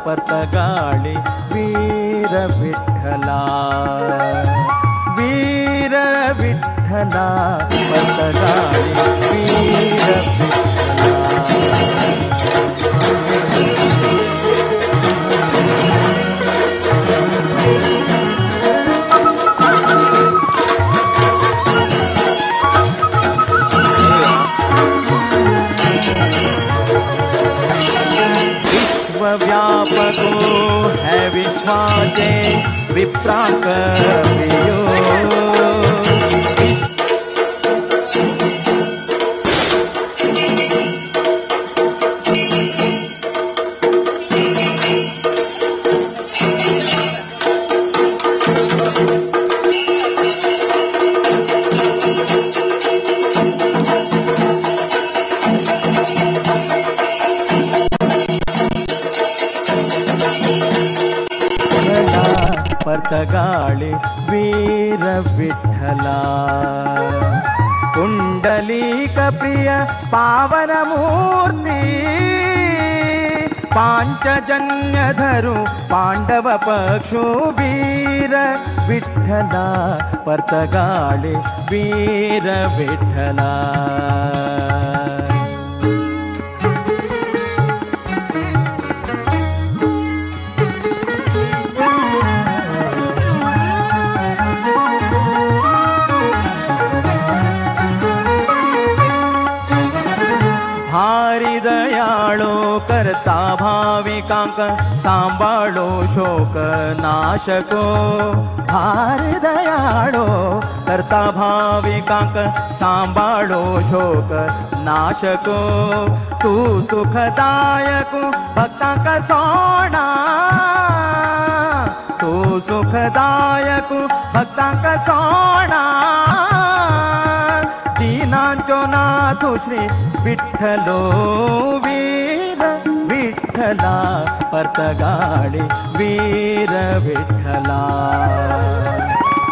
ಪರ್ತಗಾಳಿ ವೀರ ವಿಠಲ ವೀರ ವಿಠಲ ಪರ್ತಗಾಳಿ ವೀರ व्यापको है विश्वाजे विप्राक प्रियो ಪರ್ತಗಾಳಿ ವೀರ ವಿಠಲ ಕುಂಡಲೀಕ ಪ್ರಿಯ ಪಾವನ ಮೂರ್ತಿ ಪಾಂಚಜನ್ಯಧರು ಪಾಂಡವ ಪಕ್ಷು ವೀರ ವಿಠಲ ಪರ್ತಗಾಳಿ ವೀರ ವಿಠಲ भारी दयाळो करता भाविकांक सांभाळो शोक नाशको भारी दयाळो करता भाविकांक सांभाळो शोक नाशको तू सुखदायक भक्तांक सोडा तू सुखदायक भक्तांक सोडा दीनांचो नाथो श्री विठ्ठलो वीर विठ्ठला पರ್ತಗಾಳಿ वीर विठ्ठला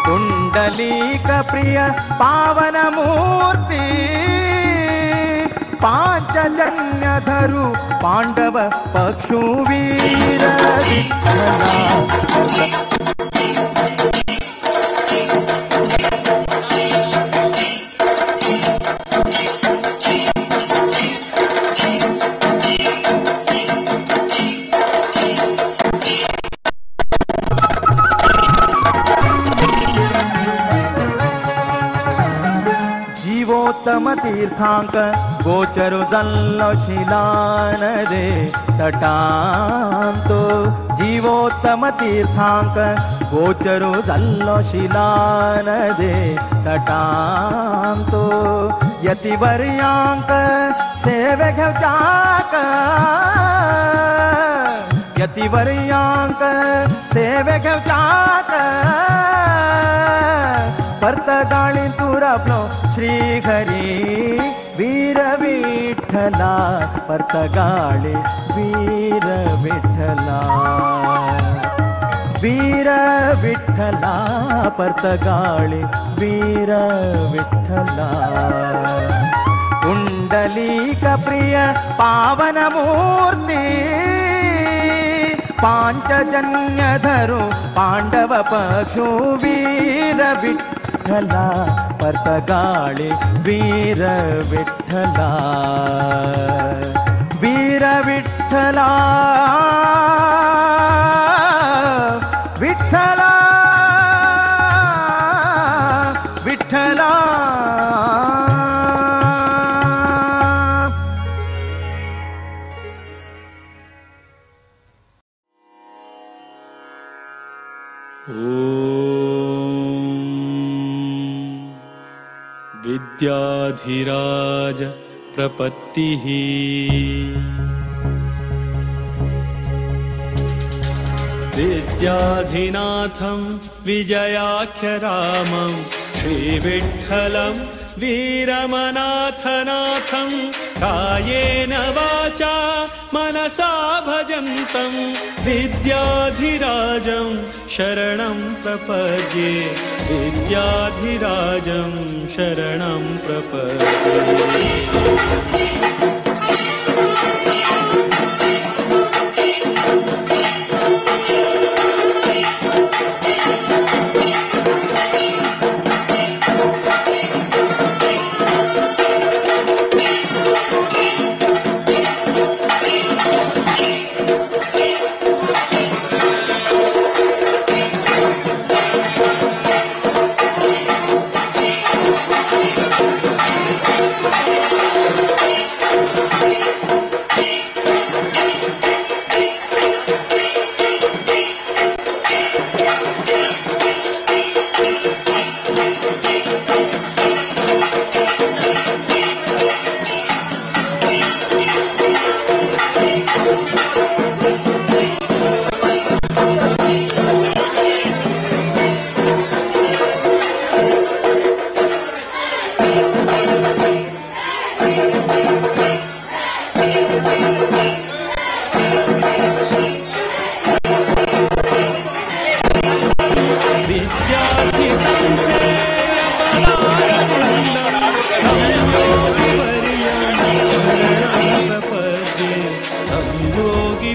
कुंडलीक प्रिय पावन मूर्ति पांचजन्यधरु पांडव पक्षु वीर विठ्ठला जीवोत्तम तीर्थांक गोचरो जल्लो शिलान रे तटांतो जीवोत्तम तीर्थांक गोचरो जल्लो शिलान रे तटांतो यतिवर्यांक सेवे घेवचाक यतिवर्यांक सेवे घेवचाक पರ್ತಗಾಳಿ तुरपलो श्री हरी वीर विठ्ठला पರ್ತಗಾಳಿ वीर विठ्ठला वीर विठ्ठला पರ್ತಗಾಳಿ वीर विठ्ठला कुंडलीक प्रिय पावन मूर्ति पांचजन्यधरु पांडव पक्षु वीर विठ्ठला पರ್ತಗಾಳಿ वीर विठ्ठला वीर विठ्ठला विठ्ठला विठ्ठला विद्याधिराज प्रपत्तिः विद्याधिनाथं विजयाख्यरामं श्रीविठ्ठलं वीरमनाथनाथं कायेन वाचा मनसा भजन्तं विद्याधिराजं शरणं प्रपद्ये विद्याधिराजं शरणं प्रपद्ये।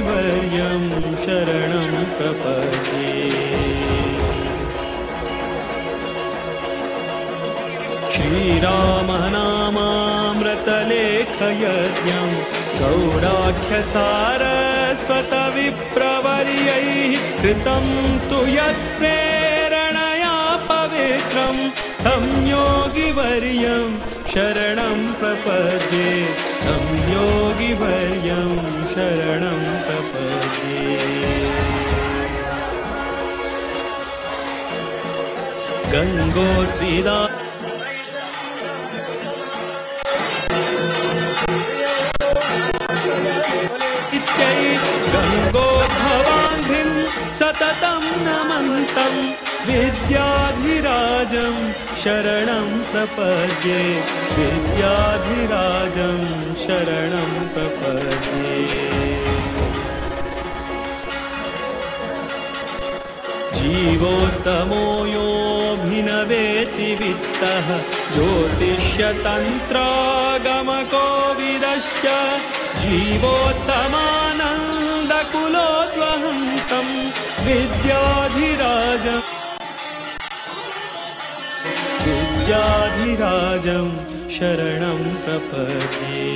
योगिवर्यं शरणं प्रपद्ये। श्रीरामनामामृतलेखयज्ञं गौडाख्यसारस्वतविप्रवर्यैः कृतं तु यत्प्रेरणया पवित्रं तं योगिवर्यं शरणं प्रपद्ये। तं योगिवर्यं शरणं प्रपद्ये। गङ्गोत्रिदा गङ्गोद्भवान्धिं सततं नमन्तं विद्याधिराजं शरणं प्रपद्ये। विद्याधिराजं शरणं प्रपद्ये। जीवोत्तमो योऽभिनवेति वित्तः ज्योतिष्यतन्त्रागमकोविदश्च जीवोत्तमानन्दकुलोद्वहन्तं विद्याधिराजं शरणं प्रपद्ये।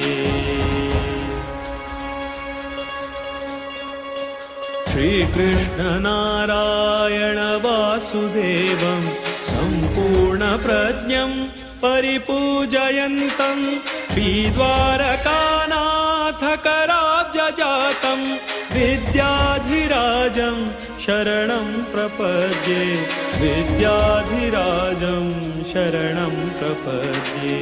श्रीकृष्णनारायण वासुदेवं सम्पूर्णप्रज्ञं परिपूजयन्तं श्रीद्वारकानाथकराब्जजातं विद्याधिराजं शरणं प्रपद्ये। विद्याधिराजं शरणं प्रपद्ये।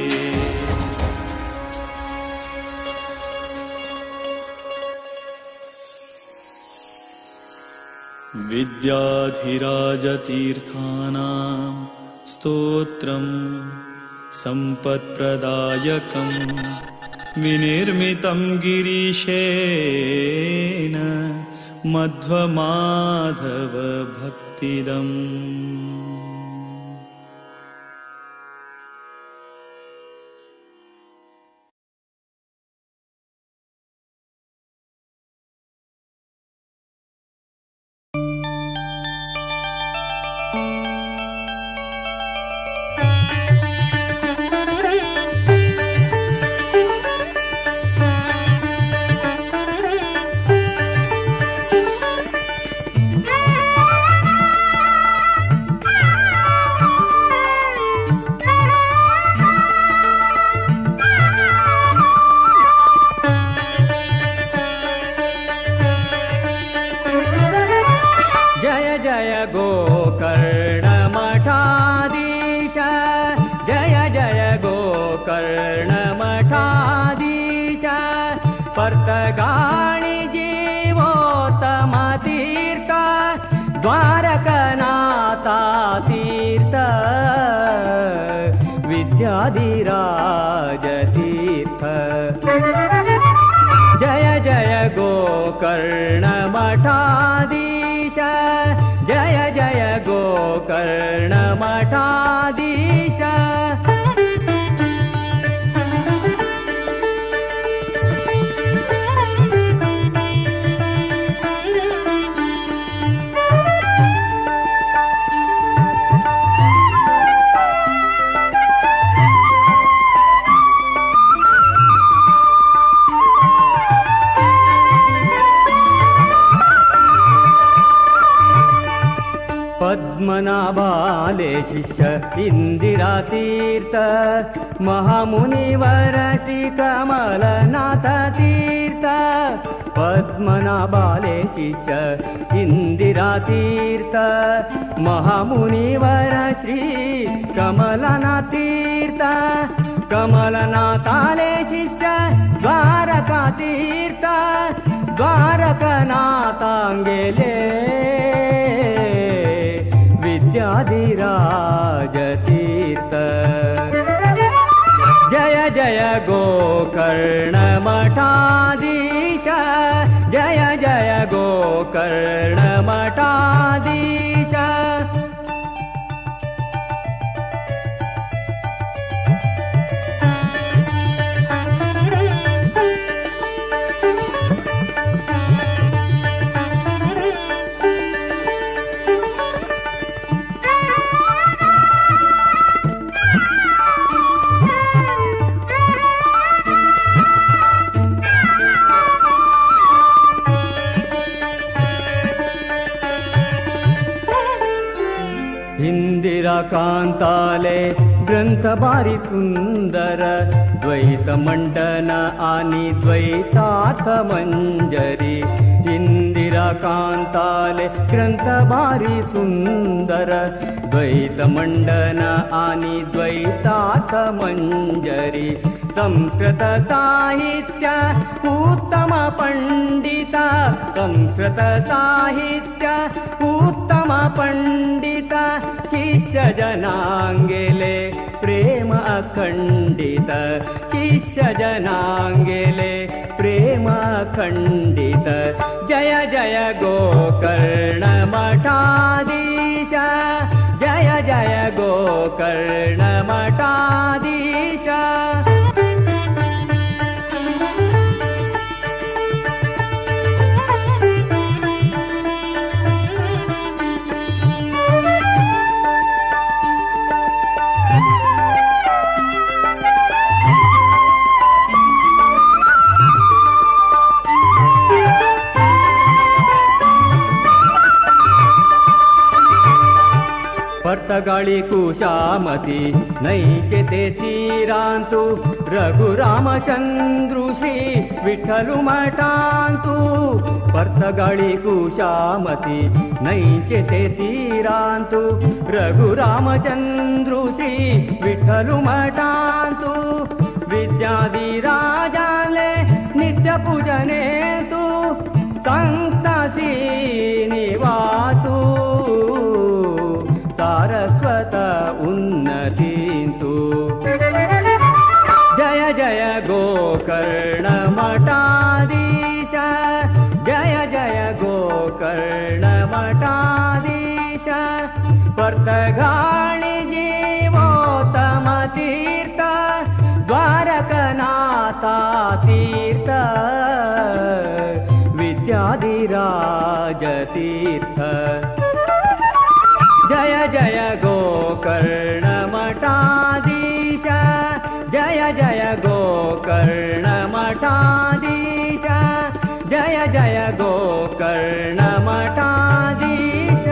विद्याधिराजतीर्थानां स्तोत्रं सम्पत्प्रदायकं विनिर्मितं गिरीशेन मध्वमाधव भक्तिदम्। पर्तगाणि जीवोत्तमतीर्थ द्वारकनाथा तीर्थ विद्याधिराज तीर्थ। जय जय गोकर्ण मठाधीश जय जय गोकर्ण मठाधीश। पद्मनाभाले शिष्य इंदिरा तीर्थ महामुनिवर श्री कमलनाथ तीर्थ। पद्मनाभाले शिष्य इंदिरा तीर्थ महामुनिवर श्री कमलनाथ तीर्थ। कमलनाथाले शिष्य द्वारका तीर्थ द्वारकनाथांगेले विद्याधिराज तीर्थ। जय जय गोकर्ण मठाधीश जय जय गोकर्ण मठाधीश। कांताले ग्रंथ भारी सुंदर द्वैत मंडन आणि द्वैतार्थ मंजरी इंदिरा कांताले ग्रंथ भारी सुंदर द्वैत मंडन आणि द्वैतार्थ मंजरी संस्कृत साहित्य उत्तम पंडित संस्कृत साहित्य उत्तम पंडित शिष्य जनांगेले प्रेम अखंडित शिष्य जनांगेले प्रेम अखंडित जय जय गोकर्ण मठाधीश जय जय गोकर्ण मठाधीश पर्तगाळी कुशामती नैचे ते तीरांतु रघुरामचंद्रु श्री विठ्ठलु मठांतु पर्तगाळी कुशामती नैचे ते तीरांतु रघुरामचंद्रु श्री विठ्ठलु मठांतु विद्याधिराजाले नित्य पूजने तु संत श्रीनिवासु सारस्वत उन्नतिन्तु जय जय गोकर्ण मठाधीश जय जय गोकर्ण मठाधीश पर्तगाळी जीवोत्तम तीर्थ द्वारकनाथा तीर्थ विद्याधिराज तीर्थ जय जय गोकर्ण मठाधीश जय जय गोकर्ण मठाधीश जय जय गोकर्ण मठाधीश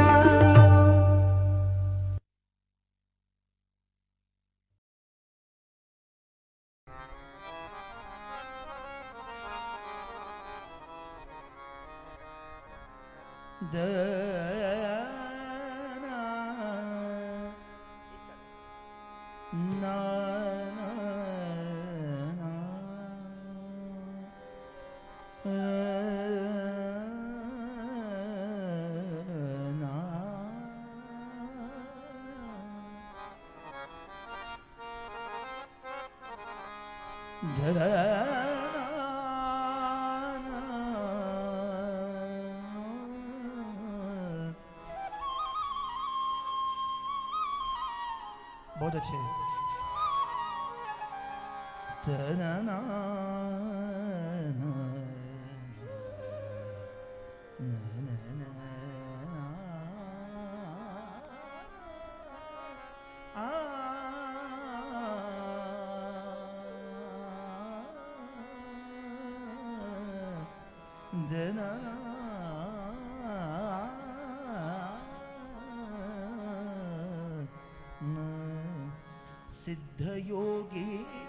बहुत अच्छे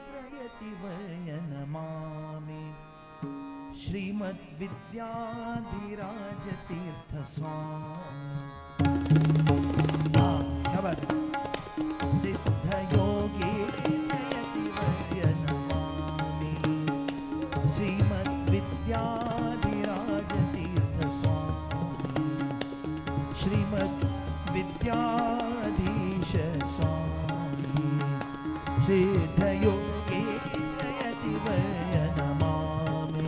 सिद्धयोगीन्द्रयतिवर्य नमामि श्रीमद्विद्याधिराज तीर्थ स्वामी सिद्धयोगीन्द्रयतिवर्य नमामि श्रीमद्विद्याधिराज तीर्थ स्वामी श्रीमद्विद्याधीश स्वामी सिद्धयोगीन्द्रयतिवर्य नमामि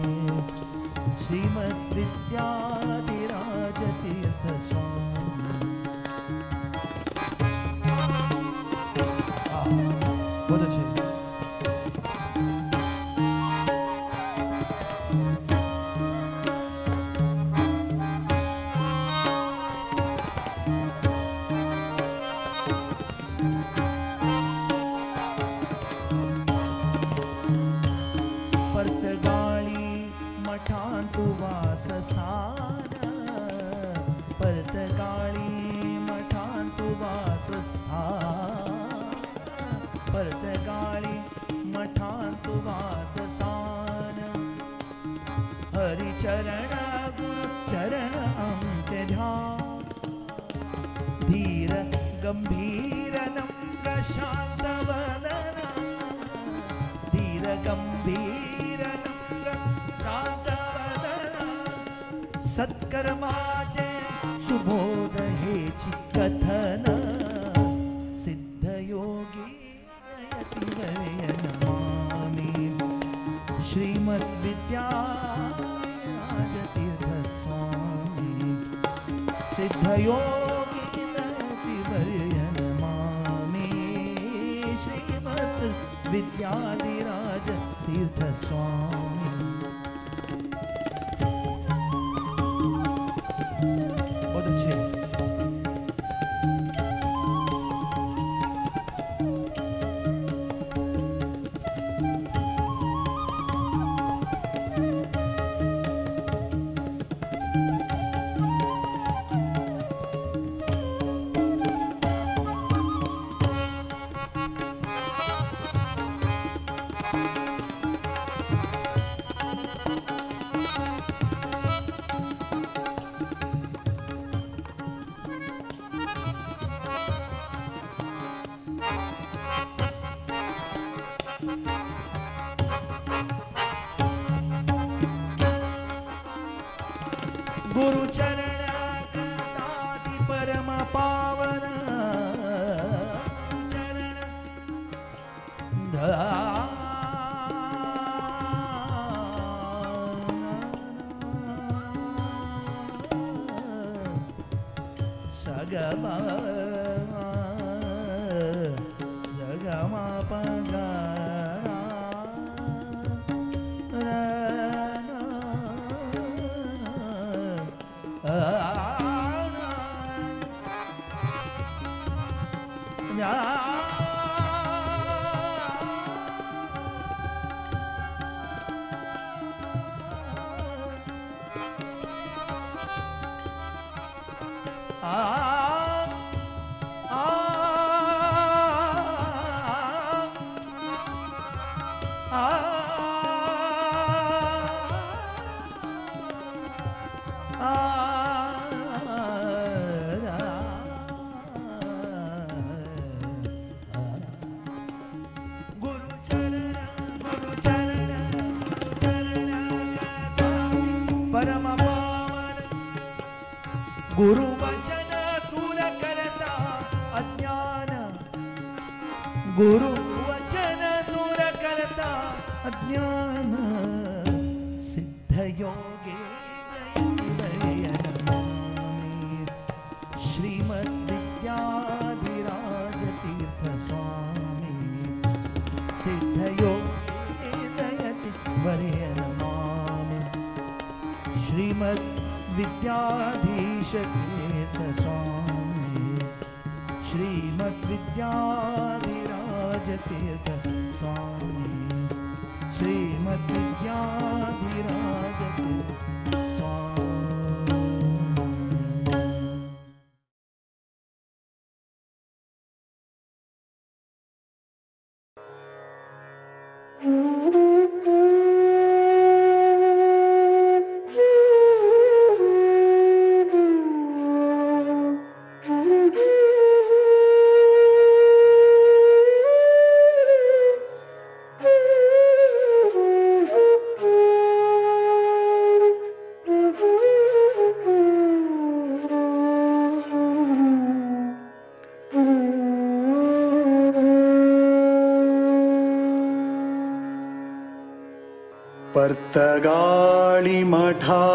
श्रीमद्विद्याधिराज तीर्थ स्वामी बहुत अच्छे परतगाळी मठांतु वासस्थान सुवासस्थान हरिचरण गुरु चरण अंत्य ध्यान धीर गंभीर नम्र शांत वदन धीर गंभीर नम्र शांत वदन सत्कर्माचे सुबोध हेची कथन सिद्ध योगी यतिवर्य नमामि श्रीमद्विद्याधीश स्वामी सिद्ध योगी यतिवर्य नमामि श्रीमद्विद्याधीश तीर्थ स्वामी बहुत अच्छे गुरु चरण कदादि परम पावन चरण सगमा जगमा पगा परम पावन गुरु वचन दूर करता अज्ञान गुरु वचन दूर करता अज्ञान सिद्ध योगे श्रीमद्विद्याधीराज तीर्थ स्वामी सिद्ध योगे दयति वर्य श्रीमद्विद्याधीश तीर्थ स्वामी श्रीमद्विद्याधीराज तीर्थ स्वामी श्रीमद्विद्याधीराज तीर्थ स्वामी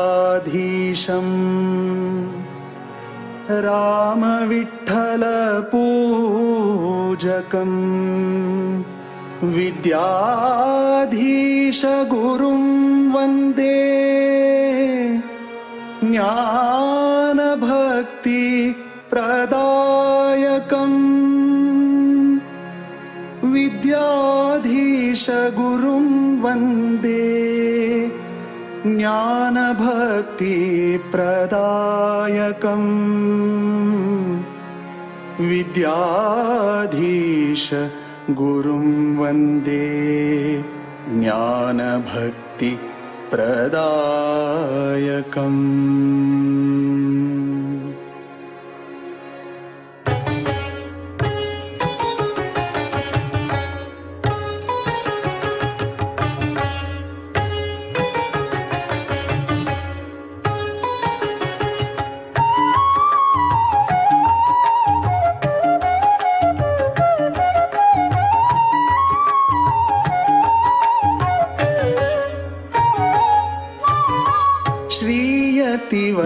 पर्तगाळिमठाधीशम् रामविठ्ठलपूजकम् विद्याधीशगुरुं वन्दे ज्ञानभक्तिप्रदायकम् विद्याधीशगुरुं वन्दे ज्ञानभक्तिप्रदायकम् विद्याधीश गुरुं वन्दे ज्ञानभक्तिप्रदायकम्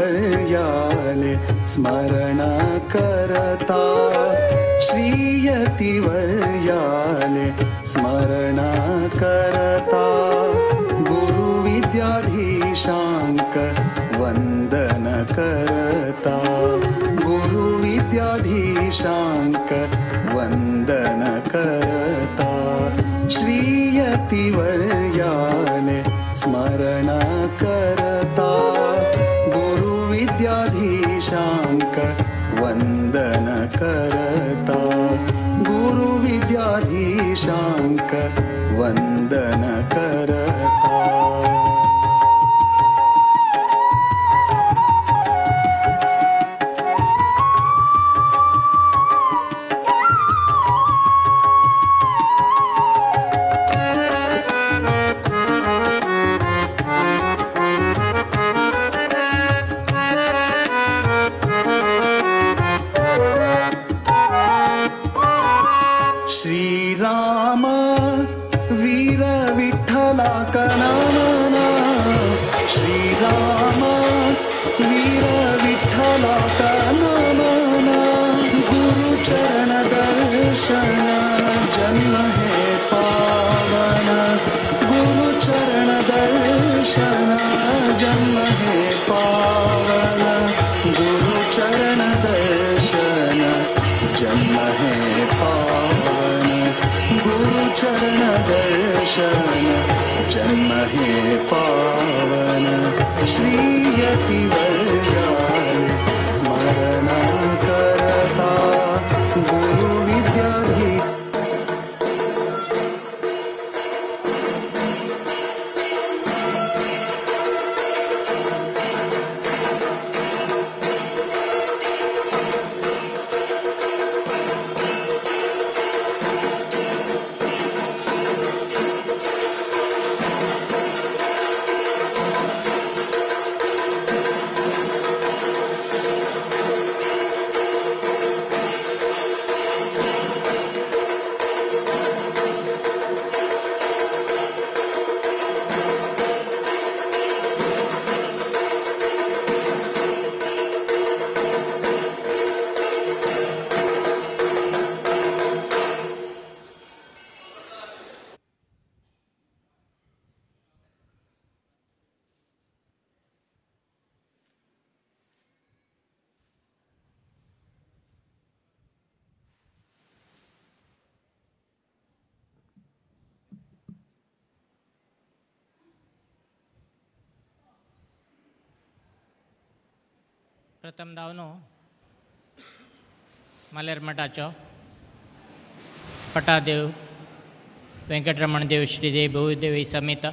श्रीयतिवर्याले स्मरण करता श्रीयतिवर्याले स्मरण करता गुरुविद्याधीशांक वंदन करता गुरुविद्याधीशांक वंदन करता श्रीयतिवर्याले स्मरण करता गुरुविद्याधीशांक वंदन करता गुरुविद्याधीशांक वंदन करता श्रीराम वीर विठ्ठला कनाना श्रीराम वीर विठ्ठला कनाना गुरुचरण दर्शन जन्म है पावन गुरुचरण दर्शन जन्म है पावन गुरुचरण दर्शन जन्म है पावन गुरुचरण दर्शन जन्म है पावन श्रीयतिवर्याले स्मरण करता गुरुविद्याधीशांक प्रथम दावनो मालेर मठाचो पटादेव वेंकटरमण देव श्रीदेव भूदेवी समेत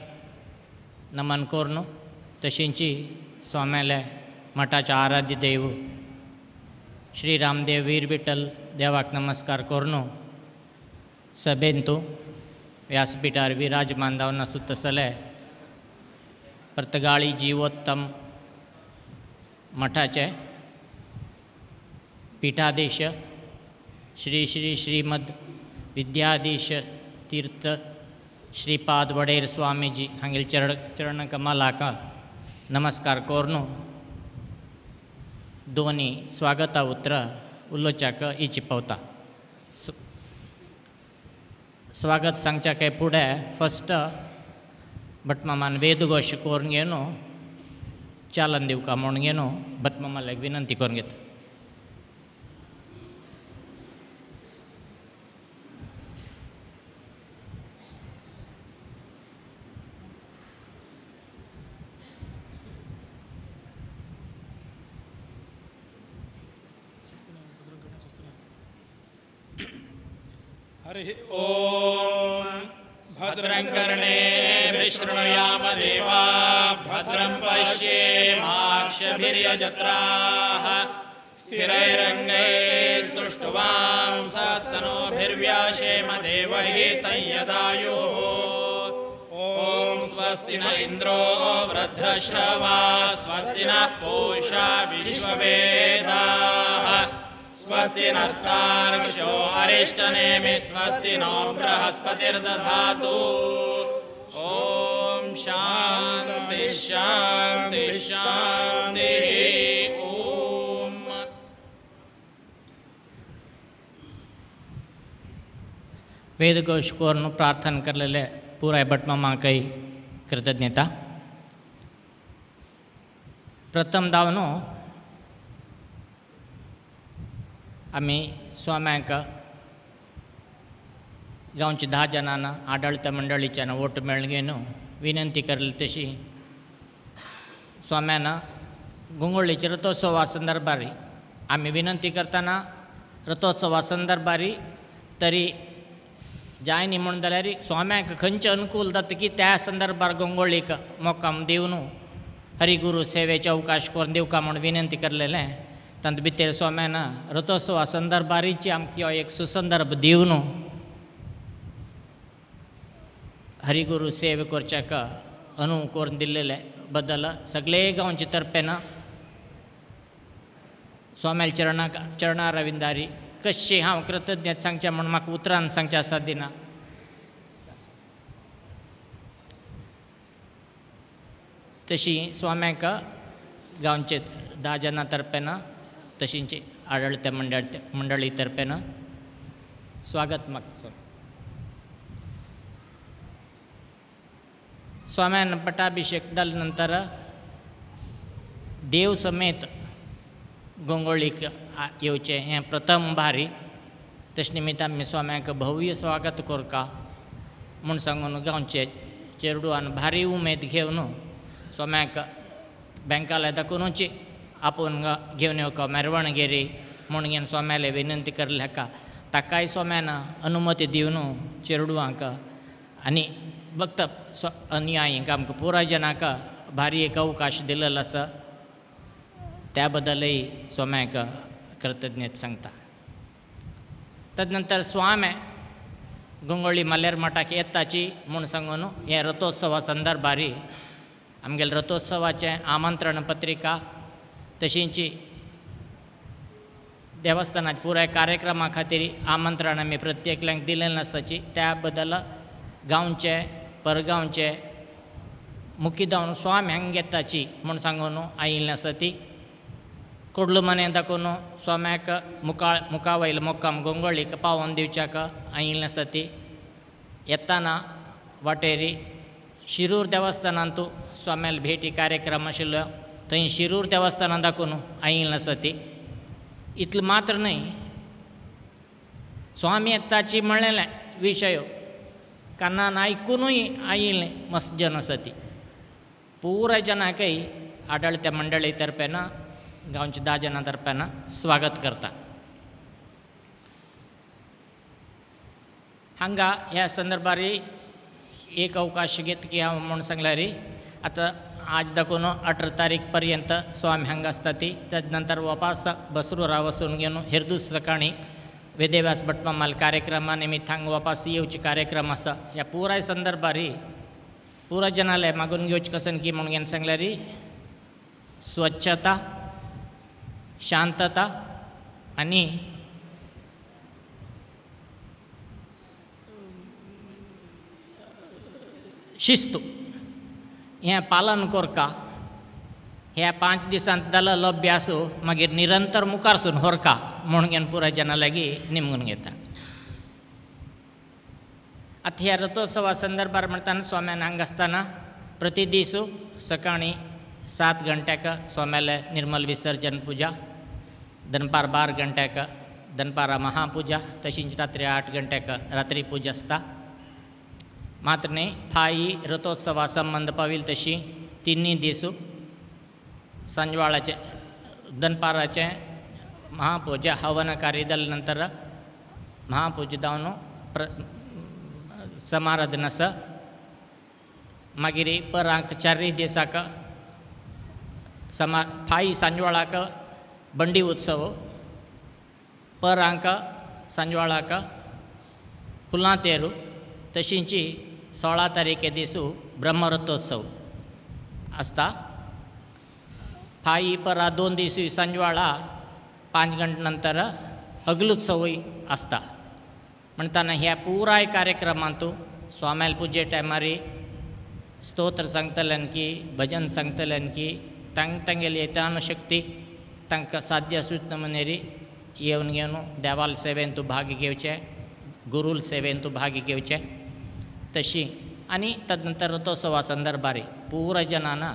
नमन कोरनु तशींची स्वाम्याले मठाचो आराध्य देव श्री रामदेव वीर विठ्ठल देवाक नमस्कार कोरनु सभेंतू व्यासपीठार विराजमान जावन सुತ್ತಸಲೆ पर्तगाळी जीवोत्तम मठाचे पीठाधीश श्री श्री श्रीमद विद्याधीश तीर्थ श्रीपाद वडेर स्वामीजी हांगेल चरण कमलाक नमस्कार कोरनु दोनी स्वागता उतर उलोवच्याक इची पावता स्वागत सांगच्याक फुडें फस्ट भटमामान वेदघोश करून घेनो चालन दिवका म्हणून घेनो भटमामाक विनंती करून घेता. हरि ओम भद्रं कर्णेभिः शृणुयाम देवा भद्रं पश्येमाक्षभिर्यजत्राः स्थिरैरङ्गैः स्तुष्ट्वांसस्तनूभिर्व्याशेम देवहितं यदायुः ॐ स्वस्ति न इन्द्रो वृद्धश्रवा स्वस्ति नः पूषा विश्ववेदाः स्वस्ति नस्तार्क्ष्यो अरिष्टनेमि स्वस्ति नो बृहस्पतिर्दधातु ॐ शान्ति शान्ति शान्तिः ॐ वेदघोष कोरनु प्रार्थना करलेले पुराय भटमामा काही कृतज्ञता. प्रथम दावनो आम्ही स्वाम्यांक गांवची 10 जणांना आढळता मंडळीच्या वोट मेळगेनो विनंती करली तशी स्वाम्यांना गुंगोळीचे रथोत्सवा संदर्भारी आम्ही विनंती करताना रथोत्सवा संदर्भारी तरी जायनी म्हणून जाल्यार स्वाम्यांक खंयचे अनुकूल जाता की त्या संदर्भार गोंगोळीक मोक्काम दिवन हरिगुरू सेवेचे अवकाश करून दिवका म्हणून विनंती करलेलें. तांत भितर स्वाम्यान रथोत्सवा संदर्भारीची आमकां एक सुसंदर्भ दिवन हरिगुरू सेवे करच्याक अनुभव करून दिल्ले बद्दल सगळे गांवचे तर्फेन स्वाम्याल चरणा रविंदारी कशी हांव कृतज्ञता सांगचें म्हूण म्हाका उतरान सांगचें आसा दिना. तशी स्वाम्यांक गांवचे 10 जणां तर्फेन तशींची आढळत्या मंडळी तर्फेन स्वागत मागता. स्वाम्यान पटाभिषेक जाले नंतर देव समेत गोंगोळीक येवचें हें प्रथम भारी. तेच निमित्त आमी स्वाम्यांक भव्य स्वागत करता म्हूण सांगून गांवचे चेडवान भारी उमेद घेवन स्वाम्यांक बँकाला दाखोवनूच आपूण घेवन येवका मेरवणगेरी म्हूण घेवन स्वाम्याले विनंती करले हाका ताकाय स्वाम्यान अनुमती दिवन चेडवांक आनी फक्त अनुयायींक आमकां पुराय जनांक भारी एक अवकाश दिलेलो आसा. त्या बद्दलय स्वाम्यांक कृतज्ञता सांगता. तदनंतर स्वामी गोंगोळी मालेर मठाक येताची म्हूण सांगून हे रथोत्सवा संदर्भारी आमगेले रथोत्सवाचें आमंत्रण पत्रिका तशींची देवस्थानाच्या पुराय कार्यक्रमा खातीर आमंत्रण आमी प्रत्येकल्यांक दिलेलें आसाची त्या बद्दल गांवचे परगांवचे मुख्यदावन स्वामी हांगा येताची म्हूण सांगून आयिल्लीं आसा ती. कोडलू मने दाखोवन स्वाम्याक मुखावयलो मोक्काम गोंगोळीक पावोवन दिवच्याक आयिल्लीं आसा ती. येताना वाटेरी शिरूर देवस्थानांत स्वाम्याल भेटी कार्यक्रम आशिल्लो थंय शिरूर देवस्थानांत दाखोवन आयिल्लीं आसा ती. इतलें मात्र न्हय स्वामी येताची म्हणलेलें विशय कानान आयकुनूय आयिल्लें मस्त जन आसा ती. पुराय जनांकय आढळत्या मंडळी तर्फेन गांवच्या 10 जणां तर्फेन स्वागत करता. हांगा ह्या संदर्भारी एक अवकाश घेत की हांव म्हूण सांगल्यार आतां आज दाखोवन 18 तारीख पर्यंत स्वामी हांगा आसता ती. तेज नंतर वापस बसरूरा वचून घेवन हेर सकाळी वेदव्यास भटमामाल कार्यक्रमा निमित्त हांगा वापस येवचे कार्यक्रम आसा. ह्या पुराय संदर्भारी पुराय जनाले मागून घेवचे कसन की म्हूण घेवन सांगल्यार स्वच्छता शांतता आनी शिस्त हें पालन करता. ह्या 5 दिसांत जालो अभ्यास मागीर निरंतर मुखारसून व्हरका म्हूण घेवन पुराय जना लागीं निमगून घेता. आतां ह्या रथोत्सवा संदर्भार म्हणटाना स्वाम्यान हांगा आसतना प्रति दीस सकाळीं 7 गंट्याक स्वाम्याले निर्मल विसर्जन पुजा, दनपार 12 गंट्याक दनपारा महापुजा, तशींच रात्री 8 गंट्याक रात्री पुजा आसता. मात्र न्ही फाई रथोत्सवा संबंध पावील तशी 3 दीस सांजवाळाचे दनपाराचे महापुजा हवन कार्य जाले नंतर महापुजा जावन समाराधन आसा. मागीर परांक 4 दिसाक फाई सांजवाळाक बंडी उत्सव, परांक सांजवाळाक फुलां तेरू, तशींच 16 तारीखे दिसू ब्रह्मरथोत्सव आसता. फाई परा 2 दीस सांजवाळा 5 गंटे नंतर अग्लोत्सवूय आसता. म्हणटाना ह्या पुराय कार्यक्रमांत स्वाम्याल पुजे टायमार स्तोत्र सांगतल्यान की भजन सांगतल्यान की तांगेली येतान शक्ती तांकां साध्य सुचना मनेरी येवन घेवन देवाल सेवेन तूं भाग घेवचें, गुरूल सेवेन तूं भाग घेवचें. तशी आनी तदनंतर रथोत्सवा संदर्भार पुराय जनांना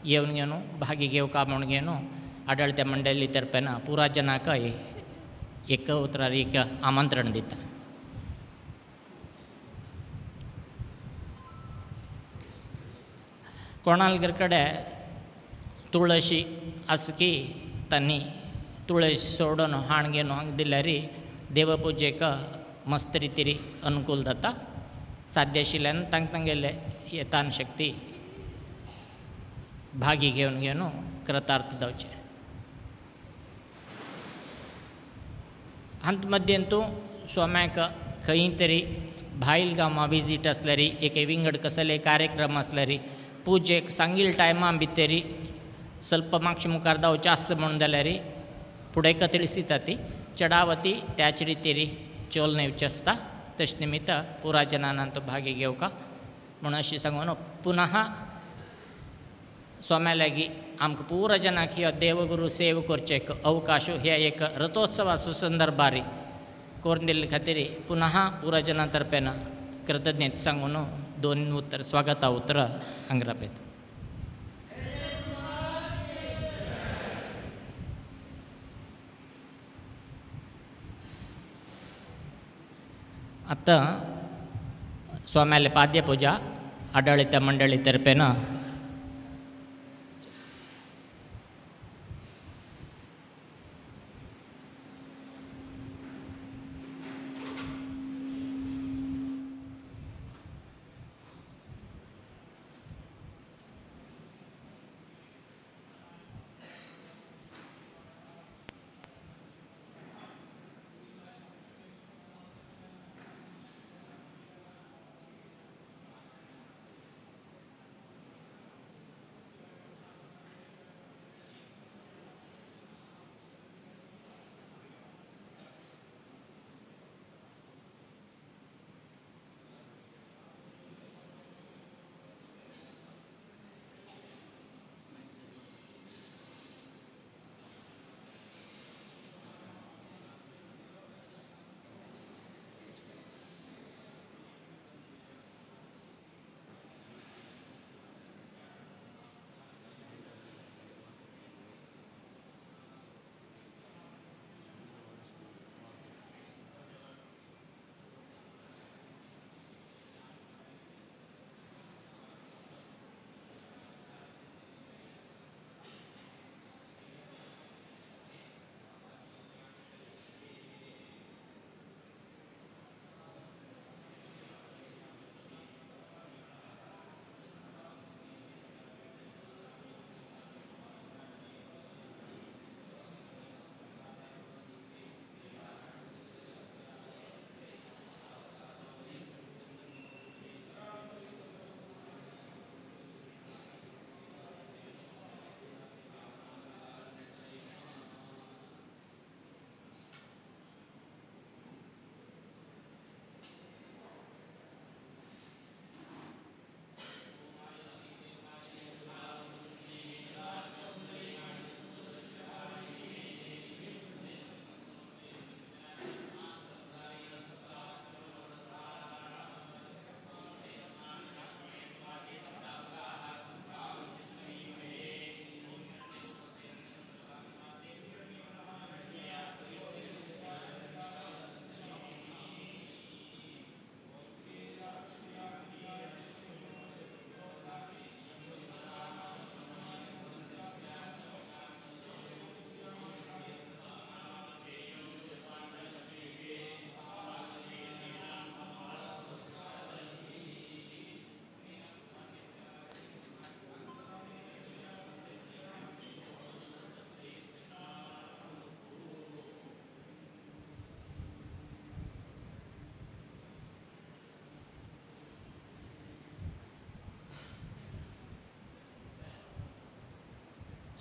येवन घेवन भाग घेवका म्हूण घेवन आडळत्या मंडळी तर्फेन पुराय जनांक एक उतरार एक आमंत्रण दिता. कोणालगर कडेन तुळशी आसा की तांणी तुळशी सोडून हाण घेवन हांगा दिल्यार देवपुजेक मस्त रितीरी अनुकूल जाता. साध्य आशिल्ल्यान तांगेले येतान शक्ती भागी घेवन कृतार्थ जावचे. अंत मध्यंतू स्वाम्याक खंय तरी भायल गांवां विजीट आसल्यार एक विंगड कसले कार्यक्रम आसल्यार पुजेक सांगिल्ल्या टायमा भितर ಸ್ವಲ್ಪ मातशें मुखार जावचें आसा म्हणून जाल्यार फुडें ತಿಳಿಸಿता ती चडावती त्याच रितीर चोल नेवचें आसता. तशें निमित्त पुराय जनांन तो भाग घेवका म्हणून अशें सांगून पुनः स्वाम्या लागीं आमकां पुराय जनांक ह्यो देवगुरू सेवा करचेक अवकाश हे एक रथोत्सवा संदर्भार करून दिल्ले खातीर पुनः पुराय जनां तर्फेन कृतज्ञता सांगून 2 उतर स्वागता उतर हांगा राबयता. आतां स्वाम्याले पाद्यपुजा आडळिता मंडळी तर्फेन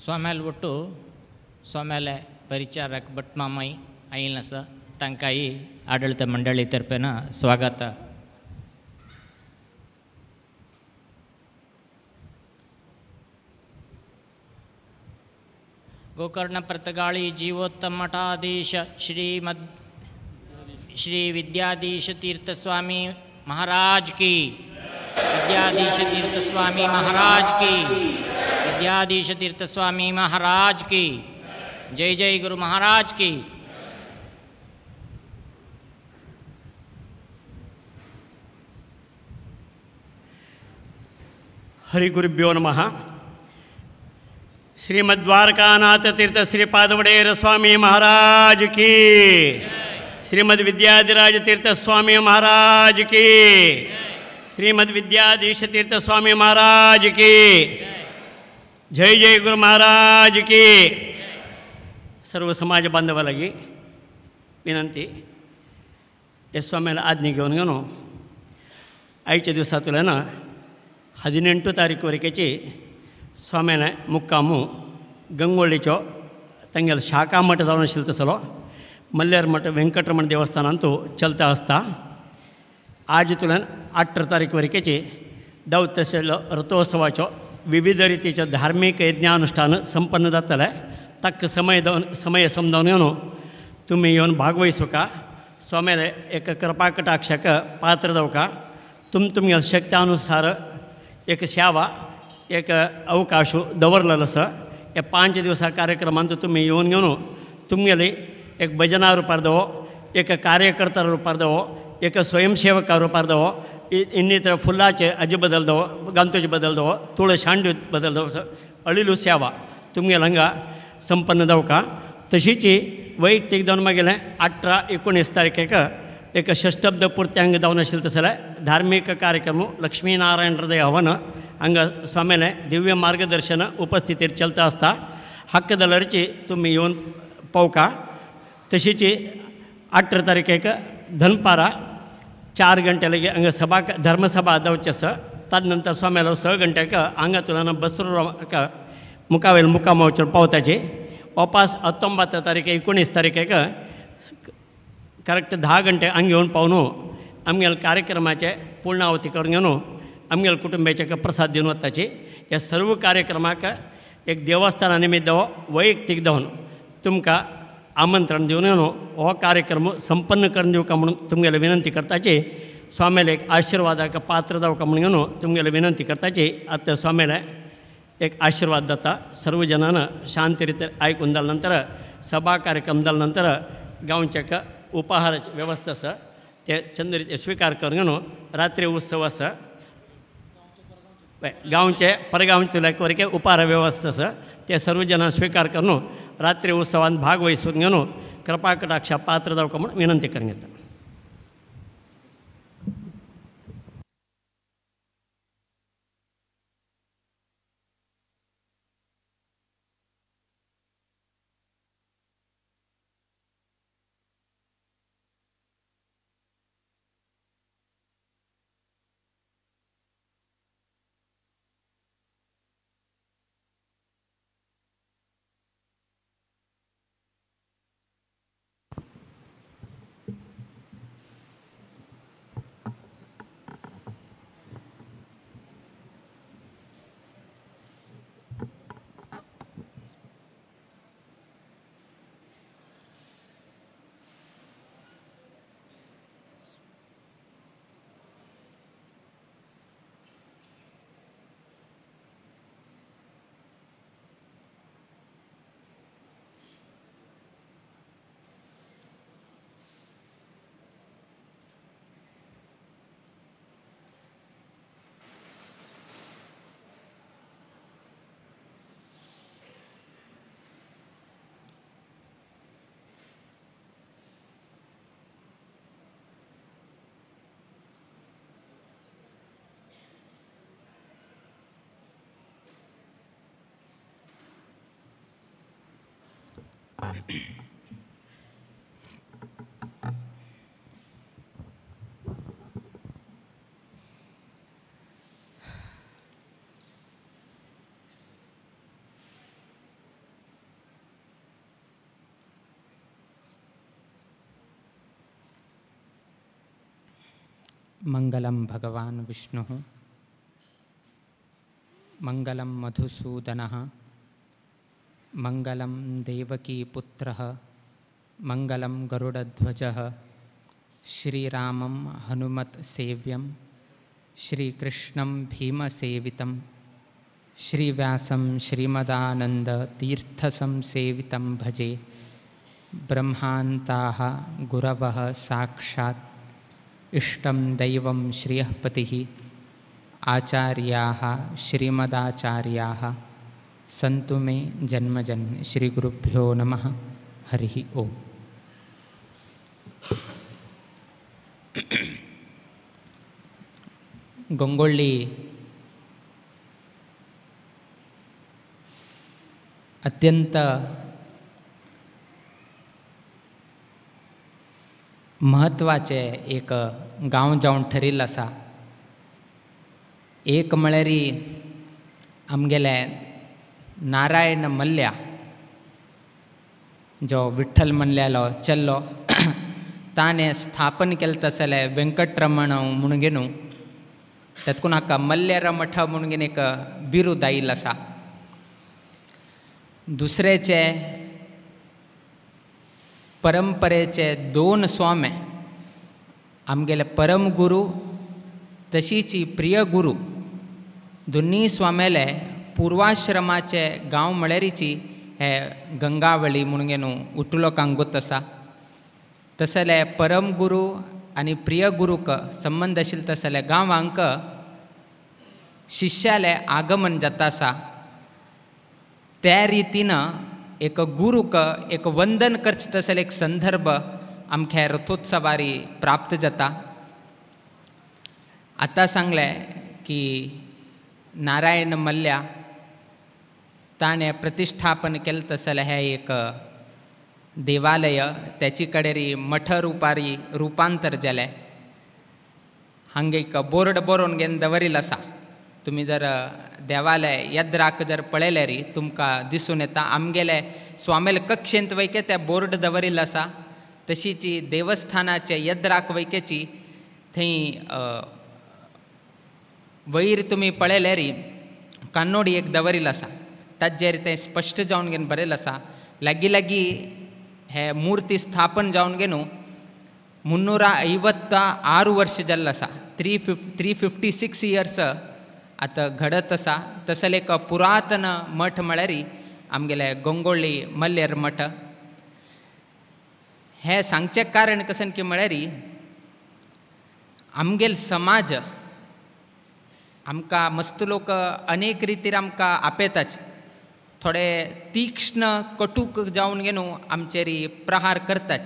स्वाम्याल ಒಟ್ಟು स्वाम्याले परिचारक भटमामाई आयिल्ले आसा तांकांय आडळित मंडळी तर्फेन स्वागत. गोकर्ण प्रतगाळी जीवोत्तम मठाधीश श्री विद्याधीश तीर्थ स्वामी महाराज की, विद्याधीश तीर्थ स्वामी महाराज की, विद्याधीश तीर्थ स्वामी महाराज की, जय जय गुरु महाराज की. हरि गुरुभ्यो नमः. श्रीमद्वारकानाथ तीर्थ श्रीपाद वडेर स्वामी महाराज की, श्रीमद विद्याधिराज तीर्थ स्वामी महाराज की, श्रीमद विद्याधीश तीर्थ स्वामी महाराज की, जय जय गुरु महाराज की. सर्व समाज बांधवालागी विनंती, हे स्वाम्याला आज्ञे घेऊन गेलो आयच्या दिवसातून 18 तारीखवरेची स्वाम्याने मुक्कामू गंगोळीचो ತಂಗೆल शाखा मठ जावन आशिल्लो तसलो मल्ल्यार मठ वेंकटरमण देवस्थान ಅಂತೂ चलता आसता. आजतून 18 तारीखवरेची दावत आशिल्लो रथोत्सवाचो विविध रितीचे धार्मीक यज्ञानुष्ठान संपन्न जातले. तक्क समय समजावन येवन तुमी येवन भागवहिसूका. स्वाम्याले एक कृपा कटाक्षाक पात्र जावका. तुमगे शक्त्यानुसार एक सेवा एक अवकाश दवरलेलो आसा. हे 5 दिवसा कार्यक्रमांत तुमी येवन घेवन तुमगेली एक भजना रुपार दवो, एक कार्यकर्ता रुपार दवो, एक स्वयंसेवका रुपार दवो, ಇನ್ನಿತರ ಫುಲ್ಲಾಚೆ ಅಜ್ಜಿ ಬದಲ್ದವು, ಗಂತೂಜಿ ಬದಲ್ದವು, ತುಳು ಶಾಂಡು ಬದಲ್ದವು, अळिलू सेवा तुमगे हंगा संपन्न जावका. तशीची वैयक्तीक जावन मागेलें 18-19 तारखेक एक षष्टब्द पुर्त्यांग जावन आशिल्लें तसले धार्मीक कार्यक्रम लक्ष्मीनारायण हृदय हवन हांगा स्वाम्याले दिव्य मार्गदर्शन उपस्थितीर चलता आसता. हक्क जाल्यारची तुमी येवन पळोवका. तशीची 18 तारखेक दनपारा 4 गंटेलागी हांगा सभा धर्मसभा जावची आसा. तदनंतर स्वाम्यालो 6 गंटेक हांगातून बस्तूर मुखावेल मुक्कामाचेर पावताची. वापस 19 तारीख 19 तारखेक करेक्ट 10 गंटे हांगा येवन पावन आमगेल कार्यक्रमाचे पूर्णावती करून घेवन आमगेल कुटुंबाचे प्रसाद दिवन वताची. ह्या सर्व कार्यक्रमाक एक देवस्थाना निमित्त वैयक्तीक जावन तुमकां आमंत्रण दिवन येवन हो कार्यक्रम संपन्न करून दिवका म्हणून तुमगेले विनंती करताची. स्वाम्याले एक आशिर्वादाक पात्र जावका म्हणून घेवन तुमगेले विनंती करताची. आतां स्वाम्याले एक आशीर्वाद जाता. सर्व जणांना शांत रितीन आयकून जाल्या नंतर सभा कार्यक्रम जाल्या नंतर गांवच्या उपाहाराची व्यवस्था आसा ते चंद रितीन स्वीकार करून घेवन रात्री उत्सव आसा. गांवचे परगांवचे उपाहार व्यवस्था आसा ते सर्व जणां स्वीकार करून रात्री उत्सवान भाग वहिसून घेवन कृपा कटाक्षा पात्र जावका म्हणून विनंती करून घेता. मंगलम भगवान विष्णु मंगलम मधुसूदनः मंगलम देवकी पुत्रः मंगलम गरुडध्वजः श्रीरामं हनुमत सेव्यं श्रीकृष्णं भीमसेवितं श्रीव्यासं श्रीमदानन्दतीर्थसंसेवितं भजे ब्रह्मान्ताः गुरवः साक्षात् इष्टं दैवं श्रियःपतिः आचार्याः श्रीमदाचार्याः सन्तु मे जन्मजन्म। श्रीगुरुभ्यो नमः। हरिः ओम्। गोंगोळ्ळी अत्यंत महत्वाचे एक गांव जावन ठरिल्लें आसा। एक म्हळ्यार आमगेले नारायण मल्ल्या जो विठ्ठल मल्ल्यालो चल्लो ताणें स्थापन केलें तसलें वेंकटरमण म्हणून तातूंत हाका मल्लेर मठ म्हणून एक बिरूद आयिल्लें आसा। दुसरेचे परंपरेचे दोन स्वामे आमगेले परम गुरू तशीच प्रिय गुरू दोन्ही स्वामेले पूर्वाश्रमाचे गांव म्हळ्यारीची हे गंगावळी म्हणून उठलोकांक गोत आसा। तसले परम गुरू आनी प्रिय गुरूक संबंध आशिल्ले तसले गांवांक शिष्याले आगमन जाता आसा। त्या रितीन एक गुरूक एक वंदन करचे तसले एक संदर्भ आमच्या रथोत्सवारी प्राप्त जाता। आतां सांगलें की नारायण मल्ल्या ताणें प्रतिश्ठापन केलें तसलें हें एक देवालय त्याची कडेन मठ रुपारी रुपांतर जालें। हांगा एक बोर्ड बरोवन घेवन दवरिल्लो आसा। तुमी जर देवालय येद्राक जर पळयलें री तुमकां दिसून येता आमगेले स्वामेल कक्षेंत वयके ते बोर्ड दवरिल्लो आसा। तशीच देवस्थानाचे येद्राक वयकेची थंय वयर तुमी पळयलें री कान्नोडी एक दवरिल्लो आसा। ताचेर तें स्पश्ट जावन घेवन बरयल्लें आसा। लागीं लागीं हे मूर्ती स्थापन जावन घेवन 356 वर्ष जाल्लें आसा। 356 इयर्स आतां घडत आसा। तसले एक पुरातन मठ म्हळ्यार आमगेले गोंगोळ्ळी मल्लेर मठ। हे सांगचें कारण कशें की म्हळ्यार आमगेल समाज आमकां मस्त लोक अनेक रितीर आमकां आपयताच। थोडे तीक्ष्ण कटूक जावन घेवन आमचेर प्रहार करताच।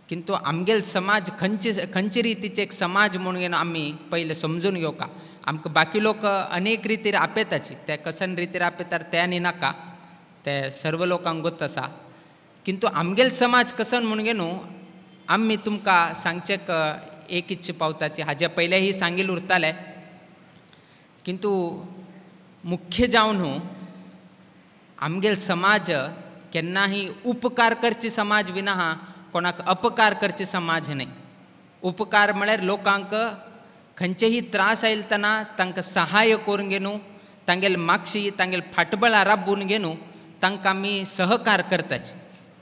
किंतु आमगेल समाज खंयचे रितीचे एक समाज म्हणून घेवन आमी पयले समजून घेवका। आमकां बाकी लोक अनेक रितीर आपयताच। ते कसन रितीर आपयतात ते आनी नाका, ते सर्व लोकांक गोत आसा। किंतु आमगेल समाज कसन म्हणून घेवन आमी तुमकां सांगचेक एक इच्छा पावताची। हाजे पयलेही सांगिल्लें उरतालें किंतु मुख्य जावन आमगेल समाज केन्नाही उपकार करचे समाज विना कोणाक अपकार करचे समाज न्हय। उपकार म्हळ्यार लोकांक खंयचेही त्रास आयले तेन्ना तांकां सहाय्य करून घेवन तांगेल मागशी तांगेल फाटबळां राबून घेवन तांकां आमी सहकार करताच।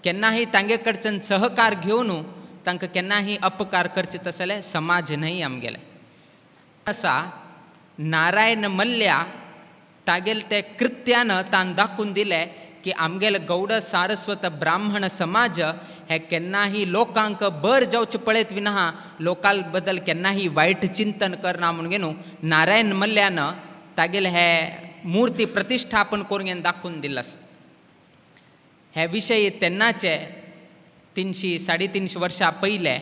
केन्नाही तांगे कडच्यान सहकार घेवन तांकां केन्नाही अपकार करचे तसले समाज न्हय आमगेले आसा। नारायण मल्ल्या तागेल ते कृत्यान ताण दाखोवन दिलें की आमगेले गौड सारस्वत ब्राह्मण समाज हे केन्नाही लोकांक बर जावचे पळयत विना लोकां बद्दल केन्नाही वायट चिंतन करना म्हणून घेवन नारायण मल्ल्यान तागेले हे मुर्ती प्रतिश्ठापन करून घेवन दाखोवन दिल्लो आसा। हे विशयी तेन्नाचे 300-350 वर्सां पयले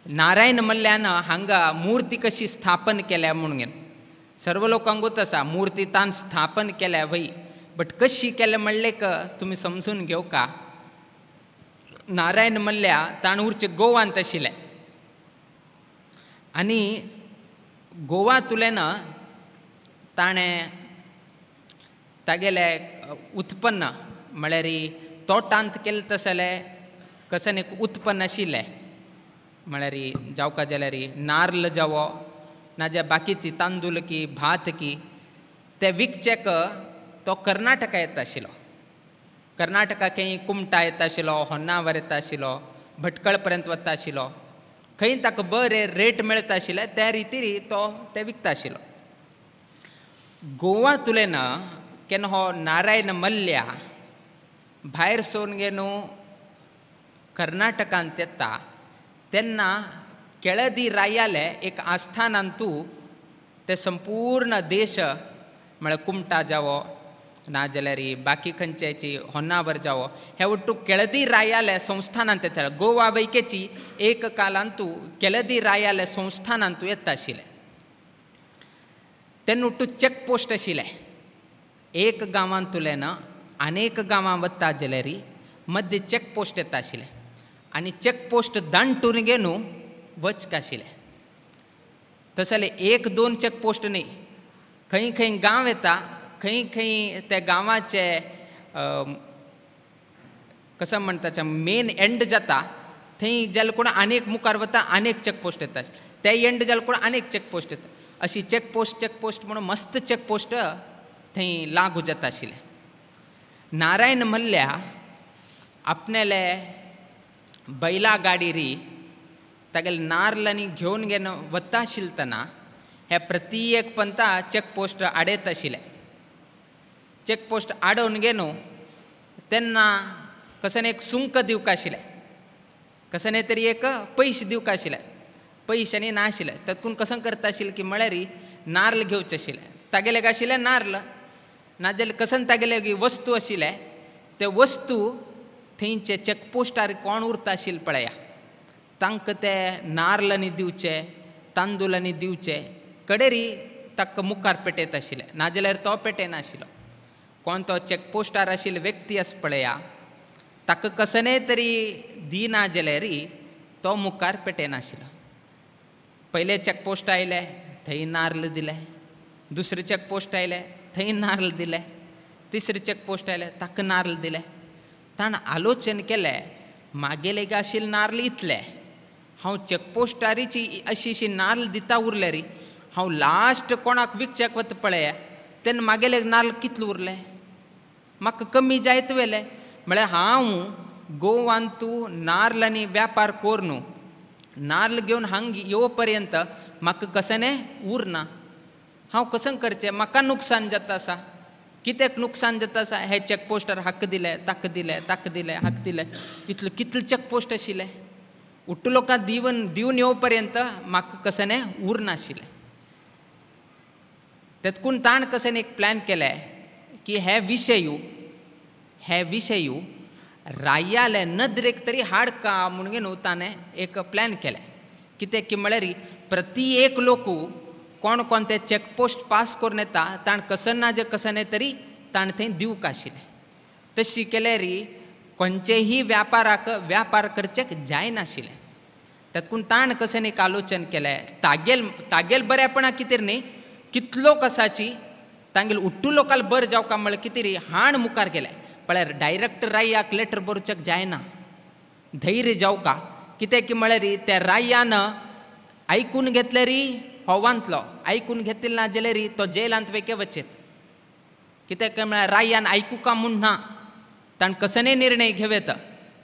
नारायण मल्ल्यान हांगा मुर्ती कशी स्थापन केल्या म्हणून घेवन सर्व लोकांक गोत आसा। मुर्ती ताण स्थापन केल्या वय, बट कशी केलें म्हणलें तुमी समजून घेवका। नारायण मल्ल्या ताण उरचे गोवांत आशिल्ले आनी गोवांतुल्यान ताणें तागेले उत्पन्न म्हळ्यार तोटांत केलें तसलें कसन एक उत्पन्न आशिल्लें म्हळ्यार जावका जाल्यार नाल्ल जावो नाजाल्यार बाकीची तांदूळ की भात की ते विकचेक तो कर्नाटका येता आशिल्लो. कर्नाटका खंय कुमटा येता आशिल्लो, होन्नावर येता आशिल्लो, भटकळ पर्यंत वता आशिल्लो. खंय ताका बरें रेट मेळटा आशिल्ले त्या रितीन तो ते विकता आशिल्लो. गोवा तुलेन केन्ना हो नारायण मल्ल्या भायर सोन गेनू कर्नाटकांत येता तेन्ना केळदी रायाले एक आस्थानांतू ते संपूर्ण देश म्हळ्यार कुमटा जावो नाजाल्यार बाकी खंयच्याची होन्नावर जावो हे ಒಟ್ಟು केळदी रायाले संस्थानांत येता. गोवा वैकेची एक कालांतू केळदी रायाले संस्थानांतू येता आशिल्ले. तेन्ना ಒಟ್ಟು चेक पोस्ट आशिल्ले. एक गांवांतुल्यान अनेक गांवां वता जाल्यार मध्य चेक पोस्ट येता आशिल्ले आनी चेक पोस्ट दांटून गेनू वचक आशिल्ले. तशें जाल्यार एक दोन चेक पोस्ट न्ही, खंय खंय गांव येता, खंय खंय त्या गांवाचे कसं म्हणटा मेन एंड जाता थंय जाल्यार कोण आनीक मुखार वता आनीक चेक पोस्ट येता. ते एंड जाल्यार कोण आनीक चेक पोस्ट येता. अशी चेक पोस्ट म्हणून मस्त चेक पोस्ट थंय लागू जाता आशिल्ले. नारायण मल्ल्या आपणेले बैला गाडीरी तागेले नार्लांनी घेवन घेवन वता आशिल्तना हे प्रत्येक पंथा चेक पोस्ट आडयत आशिल्ले. चेक पोस्ट आडोवन गेनू तेन्ना कसं एक सुंक दिवक आशिल्लें, कसं तरी एक पयशे दिवक आशिल्ले. पयशांनी नाशिल्ले तातूंत कसं करता आशिल्ले की म्हळ्यार नाल्ल घेवचे आशिल्ले. तागेले आशिल्ले नाल्ल नाजाल्यार कसं तागेले वस्तू आशिल्ले ते वस्तू थंयचे चेकपोस्टार कोण उरता आशिल्ले पळया तांकां ते नाल्लांनी दिवचे, तांदूळांनी दिवचे, कडेरी ताका मुखार पेटयत आशिल्ले. नाजाल्यार तो पेटयनाशिल्लो. कोण तो चेकपोस्टार आशिल्लो व्यक्ती आसा पळया ताका कसले तरी दिना जाल्यार तो मुखार पेटयनाशिल्लो. पयले चेकपोस्ट आयले थंय नाल्ल दिले, दुसरे चेकपोस्ट आयले थंय नाल्ल दिले, तिसरे चेकपोस्ट आयले ताका नाल्ल दिले. ताणें आलोचन केलें म्हागेले आशिल्ले नाल्ल इतले, हांव चेकपोस्टारीची अशी नाल्ल दिता उरले री, हांव लास्ट कोणाक विकचेक वता पळय तेन्ना म्हागेले नाल्ल कितले उरले, म्हाका कमी जायत वेले. म्हळ्यार हांव गोवांतू नाल्लांनी व्यापार कोर न्हू, नाल्ल घेवन हांगा येवो पर्यंत म्हाका कसने उरना. हांव कसं करचें, म्हाका नुकसान जाता आसा. कित्याक नुकसान जाता आसा, हे चेकपोस्टार हाक दिले, ताका दिले, ताका दिले, हाक दिले, इतले कितले चेकपोस्ट आशिल्ले. उट्ट लोकांक दिवन येवो पर्यंत म्हाका कसने उरनाशिल्लें. तेतकून ताण कसं एक प्लॅन केले की हे विशयू रायाले नदरेक तरी हाडका म्हणून घेवन ताणें एक प्लॅन केले. कित्याक की म्हळ्यार प्रति एक लोकू कोण कोण ते चेकपोस्ट पास करून येता ताण कसं ना जे कसं तरी ताण थंय दिवक आशिल्लें. तशी केल्यार खंयचेही व्यापाराक व्यापार करचेक जायनाशिल्लें. तेतकून ताण कसं एक आलोचन केलें तागेल बरेपणा कितें न्ही कितलो कसाची तांगेल उट्टू लोकांक बरें जावका म्हळ्यार कितें री हाण मुखार गेलें. म्हळ्यार डायरेक्ट रायाक लेटर बरोवचेक जायना, धैर्य जावका. कित्याक की म्हळ्यार त्या रायान आयकून घेतले री हो वांतलो, आयकून घेतले ना जाल्यार तो जेलांत वेके वचेत. कित्याक म्हळ्यार रायान आयकुका म्हूण ना, ताण कसने निर्णय घेवेत,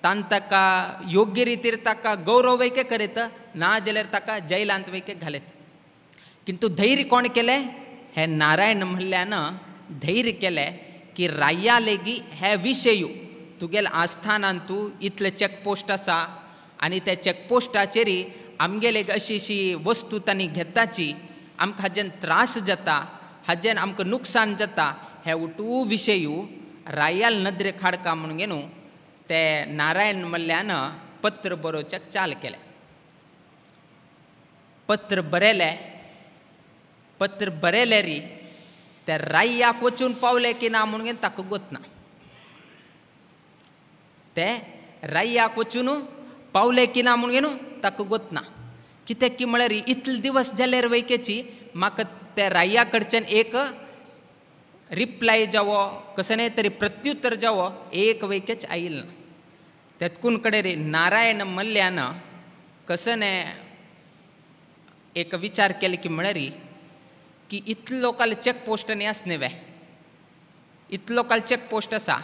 ताण ताका योग्य रितीर ताका गौरव वेके करीत ना जाल्यार ताका जेलांत वेके घालेत. किंतु धैर्य कोण केलें, हे नारायण मल्ल्यान धैर्य केलें की राया लेगी हे विशयू तुगेले आस्थानांतू इतले चेकपोस्ट आसा आनी त्या चेकपोस्टाचेर आमगेले अशी वस्तू तांणी घेताची आमकां हाजेन त्रास जाता, हाजेन आमकां नुकसान जाता, हे उटू विशयू रायाल नदरेक हाडका म्हणून घेवन ते नारायण मल्ल्यान पत्र बरोवचेक चाल केलें. पत्र बरयलें री त्या रायाक वचून पावले की ना म्हणून ताका गोतना. ते रायाक वचून पावले की ना म्हणून ताका गोतना. कित्याक की म्हळ्यार इतले दिवस जाल्यार वयकेची म्हाका त्या राया कडच्यान एक रिप्लाय जावो कसने तरी प्रत्युत्तर जावो एक वयकेच आयिल्लो ना. तेतकून कडेन नारायण मल्ल्यान कसने एक विचार केले की म्हळ्यारी की इतले लोकांले चेक पोस्ट न्ही आसने वे इतले लोकांले चेक पोस्ट आसा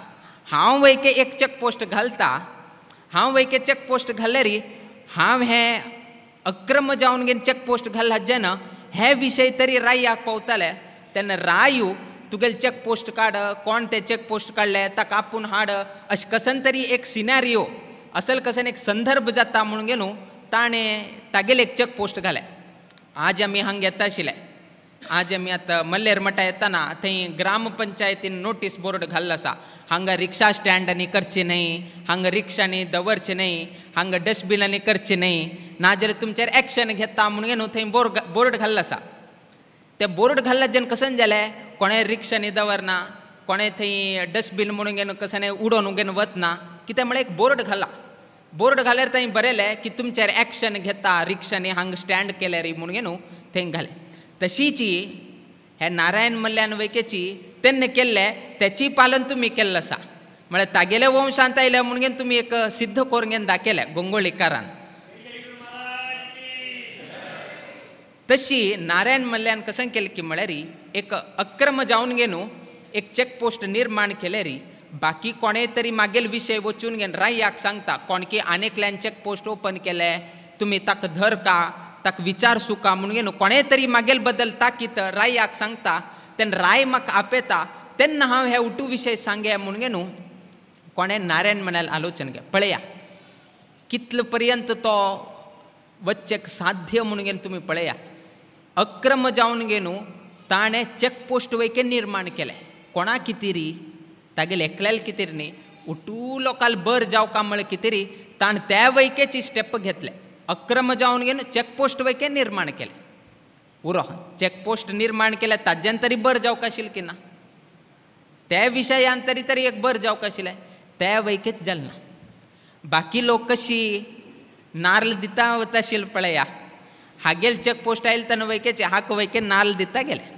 हांव वयके एक चेक पोस्ट घालता हांव वयके चेक पोस्ट घाल्ल्यारी हांव हें अक्रम जावन घेवन चेक पोस्ट घालला जेन्ना हे विशय तरी रायाक पावताले तेन्ना रायू तुगेले चेक पोस्ट काड कोण ते चेक पोस्ट काडले ताका आपूण हाड अशें कसन तरी एक सिनारियो असल कसन एक संदर्भ जाता म्हणून घेवन ताणें तागेले एक चेक पोस्ट घाले आज आमी हांगा येता आशिल्ले आज आमी आतां मल्लेर मठा येताना थंय ग्रामपंचायतीन नोटीस बोर्ड घाल्लो आसा हांगा रिक्षा स्टँडांनी करचे न्हय हांगा रिक्षांनी दवरचे न्हय हांगा डस्टबिनांनी करचे न्हय नाजाल्यार तुमचेर एक्शन घेता म्हणून घेवन थंय बोर्ड घाल्लो आसा ते बोर्ड घाल्ला जेन्ना कसन जालें कोणें रिक्षांनी दवरना कोणें थंय डस्टबीन म्हणून घेवन कसन उडोवन घेवन वतना कित्याक म्हळ्यार एक बोर्ड घाला बोर्ड घाल्यार थंय बरयलें की तुमचेर एक्शन घेता रिक्षांनी हांगा स्टँड केल्या रे म्हणून घेवन थंय घालें तशीची हे नारायण मल्ल्यान वैकेची तेन्ना केल्ले तेची पालन तुमी केल्लें आसा म्हळ्यार तागेले वंशांत आयले म्हणून घेवन तुमी एक सिद्ध करून घेवन दाखयलें गोंगोळीकारान तशी नारायण मल्ल्यान कशें केलें की म्हळ्यार एक अक्रम जावन घेवन एक चेक पोस्ट निर्माण केले री बाकी कोणेय तरी मागील विशय वचून घेवन रायाक सांगता कोणकी आनेकल्यान चेक पोस्ट ओपन केले तुमी ताका धर का ताका विचार सुका म्हणून घेवन कोणेय तरी मागेल बद्दल ताकीत रायाक सांगता तेन्ना राय म्हाका आपयता तेन्ना हांव हे उटू विशय सांगे म्हणून घेवन कोणें नारायण मल्ल्यान आलोचन घे पळया कितले पर्यंत तो वच्चेक साध्य म्हणून घेवन तुमी पळया अक्रम जावन घेवन ताणें चेक पोस्ट वयके निर्माण केले कोणा कितेरी तागेले एकल्याल कितेरी न्ही उटू लोकांल बर जावका म्हळ्यार कितेरी ताणें त्या वयकेची स्टेप घेतले अक्रम जावन घेवन चेक पोस्ट वयके निर्माण केले उरो चेक पोस्ट निर्माण केले ताज्यान तरी बर जावका आशिल्लें की ना त्या विशयान तरी एक बर जावका आशिल्लें त्या वयकेच जालें ना बाकी लोक कशी नाल्ल दिता वता आशिल्ले पळया हागेल चेक पोस्ट आयले तेन्ना वयकेचे हाक वयके नाल्ल दिता गेले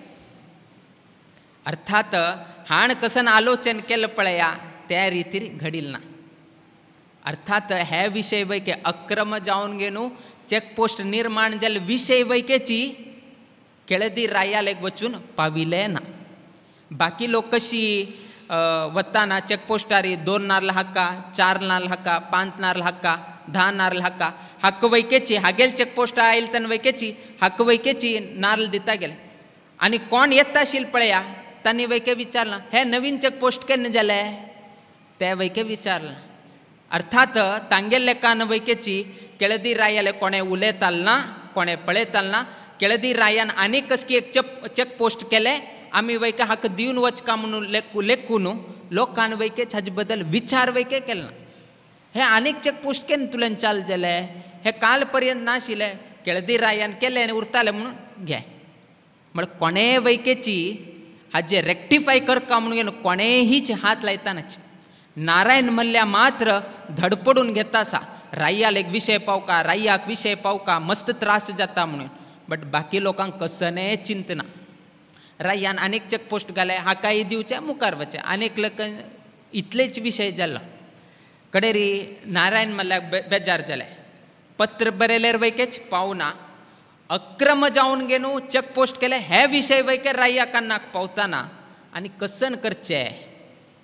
अर्थात हाण कसन आलोचन केलं पळया त्या रितीर घडिल ना अर्थात हे विशय वयके अक्रम जावन घेवन चेक पोस्ट निर्माण जाल्ले विशय वयकेची केळदी रायालेक वचून पाविले ना बाकी लोक कशी वताना चेक पोस्टार 2 नाल्ल हाका 4 नाल्ल हाका 5 नाल्ल हाका 10 नाल्ल हाका हक्क वयकेची हागेल चेक पोस्ट आयले तेन्ना वयकेची हक्क वयकेची नाल्ल दिता गेले आनी कोण येता आशिल्ले पळया तांणी वयके विचारलां हे नवीन चेक पोस्ट केन्ना जाले ते वयके विचारलां अर्थात तांगेल लेखान वयकेची केळदी रायाले कोणें उलयताल ना कोणें पळयताल ना केळदी रायान आनी कसकी एक चेक पोस्ट केले आमी वयके हाका दिवन वचका म्हणून लेखून लोकांन वयकेच हाजे बद्दल विचार वयके केले ना हे आनीक चेक पोस्ट केन्ना तुल्यान चाल जाले हे काल पर्यंत नाशिल्ले केळदी रायान केले आनी उरताले म्हणून घे म्हळ्यार कोणेय वयकेची हाजे रेक्टिफाय करका म्हणून घेवन कोणेहीच हात लायतानाच नारायण मल्ल्या मात्र धडपडून घेता आसा रायाल एक विशय पावका रायाक विशय पावका मस्त त्रास जाता म्हणून बट बाकी लोकांक कसने चिंत ना रायान आनीक चेक पोस्ट घाले हाकाय दिवचे मुखार वचे आनीक लोक इतलेच विशय जाल्लो कडेरी नारायण मल्ल्याक बेजार जाले पत्र बरयल्यार वयकेच पावना अक्रम जावन घेवन चेक पोस्ट केले हे विशय वयके राया कान्नाक पावताना आनी कसन करचे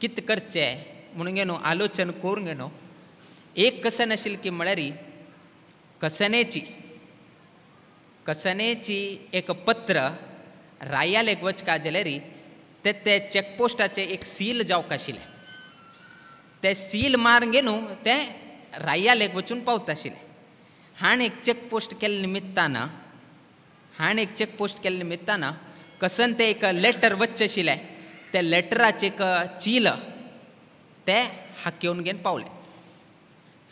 कित करचे म्हणून घेवन आलोचन करून घेवन एक कसन आशिल्ली की म्हळ्यार कसनेची एक पत्र रायालेक वचका जाल्यार ते चेक पोस्टाचे एक सील जावक आशिल्लें ते सील मारून घेवन ते रायालेक वचून पावता आशिल्ले हाण एक चेक पोस्ट केले निमित्तान कसन ते एक लेटर वच्चे आशिल्लें त्या लेटराचे एक चील ते हाकेवन घेवन पावले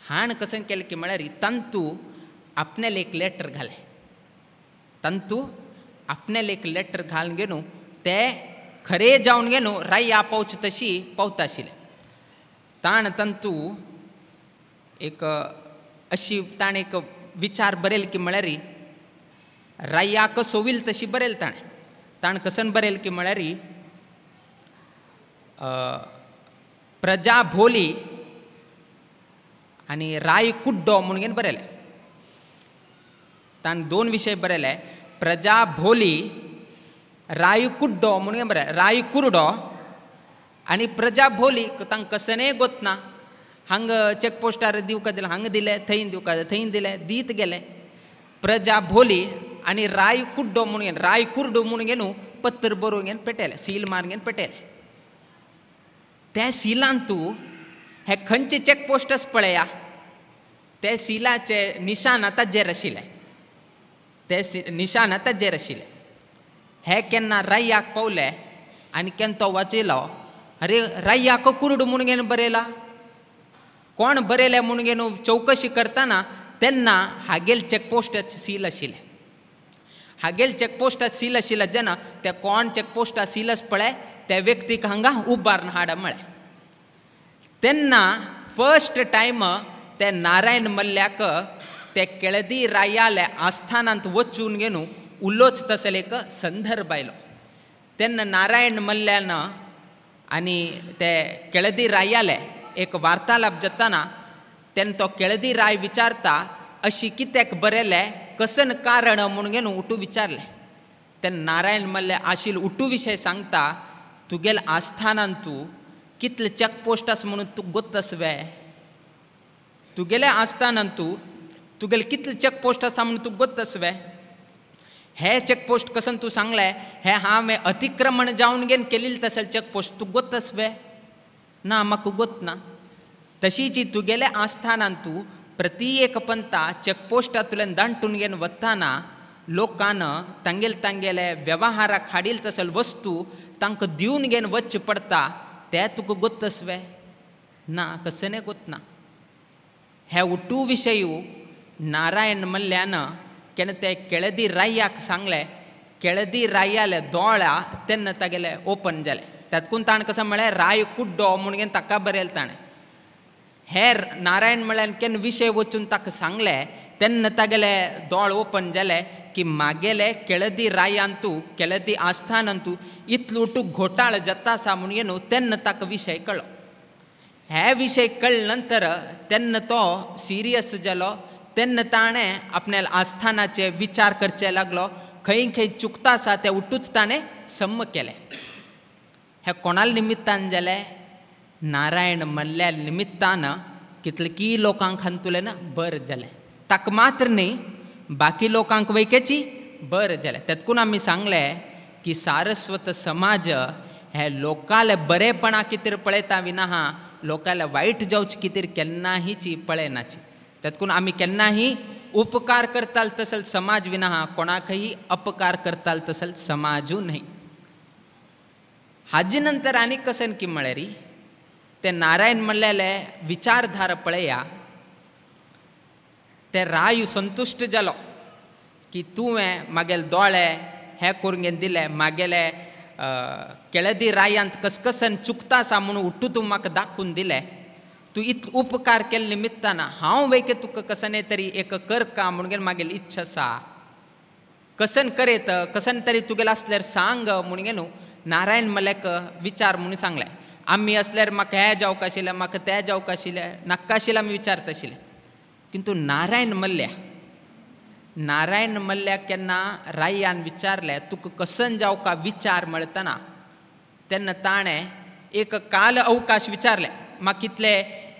हाण कसन केलें की म्हळ्यार तंतू आपणेल एक लेटर घाले आपणेल एक लेटर घालून घेवन ते खरे जावन घेवन राया पावचे तशी पावता आशिल्ले ताण तंतू एक अशी ताणें एक विचार बरयले की म्हळ्यार रायाक सोवील तशी बरयली ताणें कसन बरयलें की म्हळ्यार प्रजा भोली आनी राय कुड्डो म्हणून घेवन बरयलें ताण 2 विशय बरयले. प्रजा भोली राय कुड्डो म्हणून बरें राय कुरडो आनी प्रजा भोली तांकां कसनय गोतना. हांग चॅकपोस्टार दिवका दिलें हांगा दिलें थंय दिवका थंय दिलें दीत गेले. प्रजा भोली आनी राय कुड्डो म्हणून राय कुर्डो म्हणून न्हू पत्र बरोवन घेवन पेटयलें सील मारून घेवन पेटयलें. त्या सिलान तूं हे खंयचे चॅकपोस्टस पळया ते सिलाचे निशान ताजेर आशिल्ले. ते निशान ताजेर आशिल्ले. हे केन्ना रायाक पावले आनी केन्ना तो वाचयलो अरे रायाक कुर्ड म्हणून घेवन बरयला कोण बरयलें म्हणून घेवन चवकशी करतना तेन्ना हागेल चॅकपोस्टाचे सील आशिल्ले. हागेल चॅकपोस्टाचे सील आशिल्ले जेन्ना ते कोण चॅकपोस्टा सील आसा पळय त्या व्यक्तीक हांगा उबारून हाडा म्हळें. तेन्ना फर्स्ट टायम ते नारायण मल्ल्याक ते केळदी रायाल्या आस्थानांत वचून घेवन उलोच तसले एक संदर्भ आयलो. तेन्ना नारायण मल्ल्यान आनी ते केळदी रायाले एक वार्तालाप जातना तेन्ना तो केळदी राय विचारता अशी कित्याक बरयलें कसन कारण म्हणून घेवन उठू विचारलें. तेन्ना नारायण मल्ल्या आशिल्लो उठू विशय सांगता तुगेले आस्थानान तूं कितले चॅकपोस्ट आसा म्हणून तूं गोत्तस वे. तुगेल्या आस्थानान तूं तुगेले कितले चॅकपोस्ट आसा म्हणून तूं गोत्तस वे. हे चॅकपोस्ट कसन तूं सांगलें हे हांवें अतिक्रमण जावन घेवन केलेले तसले चॅकपोस्ट तूं गोत्तस वे. ना म्हाका गोत ना. तशीच तुगेल्या आस्थानान तूं प्रती एक पंता चॅकपोस्टांतल्यान दांटून घेवन वतना लोकांन तांगेले वेव्हाराक हाडील तसले वस्तू तांकां दिवन घेवन वचचें पडटा ते तुका गोत्तस वे. ना कसनय गोत ना. हे उठू विशयू नारायण मल्ल्यान केन्ना ते केळदी रायाक सांगलें. केळदी रायाले दोळा तेन्ना तागेले ओपन जाले. तातूंत ताणें कशें म्हळें राय कुड्डो म्हणून घेवन ताका बरयलें ताणें. हेर नारायण मल्ल्यान केन्ना विशय वचून ताका सांगलें तेन्ना तागेले दोळ ओपन जाले की मागेले केळदी रायांतू केळदी आस्थानांतू इतलो उठू घोटाळ जाता आसा म्हणून घेवन तेन्ना ताका विशय कळ्ळो. हे विशय कळ्ळे नंतर तेन्ना तो सिरियस जालो. तेन्ना ताणें आपल्या आस्थानाचे विचार करचे लागलो. खंय खंय चुकता आसा ते उठूच ताणें सम्म केलें. हे कोणाल निमित्तान जालें नारायण मल्ल्या निमित्तान कितलेकी लोकांक हांतुलें बरें जालें. ताका मात्र न्ही बाकी लोकांक वैकेची बरें जालें. तेतकून आमी सांगलें की सारस्वत समाज हे लोकाले बरेपणा कितें पळयता विना लोकाले वायट जावचे कितें केन्नाहीची पळयनाची. तेतकून आमी केन्नाही उपकार करताल तसल समाज विना कोणाकय अपकार करताल तसल समाजू न्ही. हाजे नंतर आनीक कसन की म्हळ्यार री ते नारायण मल्ल्याले विचारधारा पळया. ते राय संतुश्ट जालो की तुवें मागेले दोळे हे करून घेवन दिले. मागेले केळदी रायांत कसकसन चुकता आसा म्हणून उठू तूं म्हाका दाखोवन दिलें. तूं इतलो उपकार केले निमित्तान हांव वैके तुका कसने तरी एक कर का म्हणून घेवन मागेली इच्छा आसा. कसन करेत कसन तरी तुगेलें आसल्यार सांग म्हणून घेवन नारायण मल्ल्याक विचार म्हणून सांगलें. आमी असल्यार म्हाका हें जावंक आशिल्लें म्हाका तें जावंक आशिल्लें नाका आशिल्लें आमी विचारता आशिल्लें. किंतु नारायण मल्ल्याक केन्ना रायान विचारलें तुका कसन जावका विचार म्हणटना तेन्ना ताणें एक काल अवकाश विचारलें. म्हाका कितले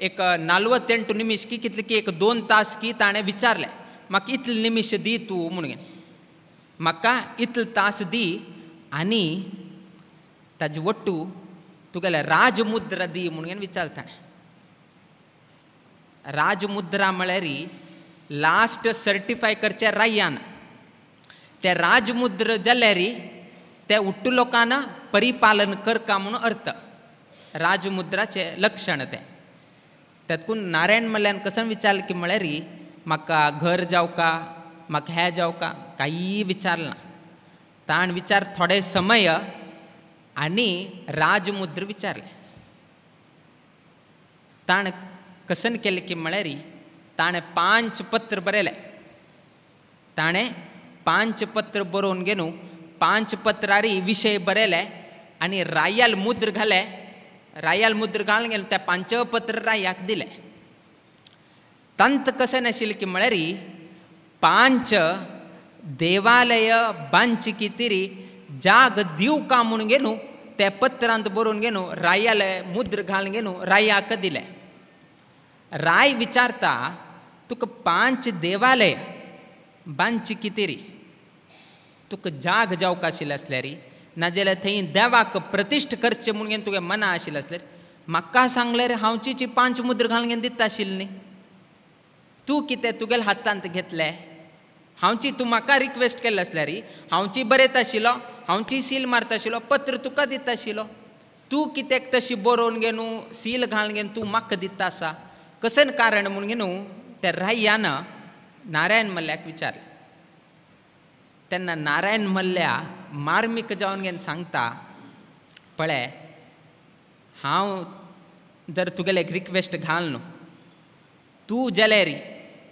एक 48 निमिश की कितले की एक 2 तास की ताणें विचारलें म्हाका इतले निमिश दी तूं म्हणून म्हाका इतले तास दी आनी ताजे वट्टू तुगेले राजमुद्रा दी म्हणून विचारता. राजमुद्रा म्हळ्यार लास्ट सर्टिफाय करचे रायान ते राजमुद्र जाल्यार ते उट्टू लोकांना परिपालन करका म्हणून अर्थ. राजमुद्राचे लक्षण ते. तातूंत नारायण मल्ल्यान कसन विचारलें की म्हळ्यार म्हाका घर जावका म्हाका हें जावका कांय विचारलें ना. ताण विचार थोडे समय आनी राजमुद्र विचारले. ताण कसन केलें की म्हळ्यार ताणें 5 पत्र बरयलें. ताणें 5 पत्र बरोवन घेवन 5 पत्रारी विशय बरयले आनी रायाल मुद्र घालें. रायाल मुद्र घालून गेलें त्या 5 पत्र रायाक दिलें. तंत कशें नाशिल्लें की म्हळ्यार 5 देवालय बांदची कितीरी जाग दिव का म्हणून गेनू ते पत्रांत बरोवन गेनू रायाले मुद्र घालून गेनू रायाक दिले. राय विचारता तुका 5 देवालय बांदची कितेरी तुका जाग जावक आशिल्ले आसल्यार नाजाल्यार थंय देवाक प्रतिश्ठ करचे म्हणून तुगे मना आशिल्लें आसल्यार म्हाका सांगल्यार हांवची 5 मुद्र घालून दिता आशिल्ली न्ही. तूं कितें तुगेले हातांत घेतले हांवची तूं म्हाका रिक्वेस्ट केल्ले आसल्यार हांवची बरयता आशिल्लो हांवची सील मारता आशिल्लो पत्र तुका दिता आशिल्लो. तूं कित्याक तशी बरोवन घे न्हू सील घालून घे तूं म्हाका दिता आसा कसन कारण म्हणून घे न्हू त्या राह्यान नारायण मल्ल्याक विचारलें. तेन्ना नारायण मल्ल्या मार्मीक जावन घेवन सांगता पळय हांव जर तुगेले एक रिक्वेस्ट घाल न्हू तूं जाल्यार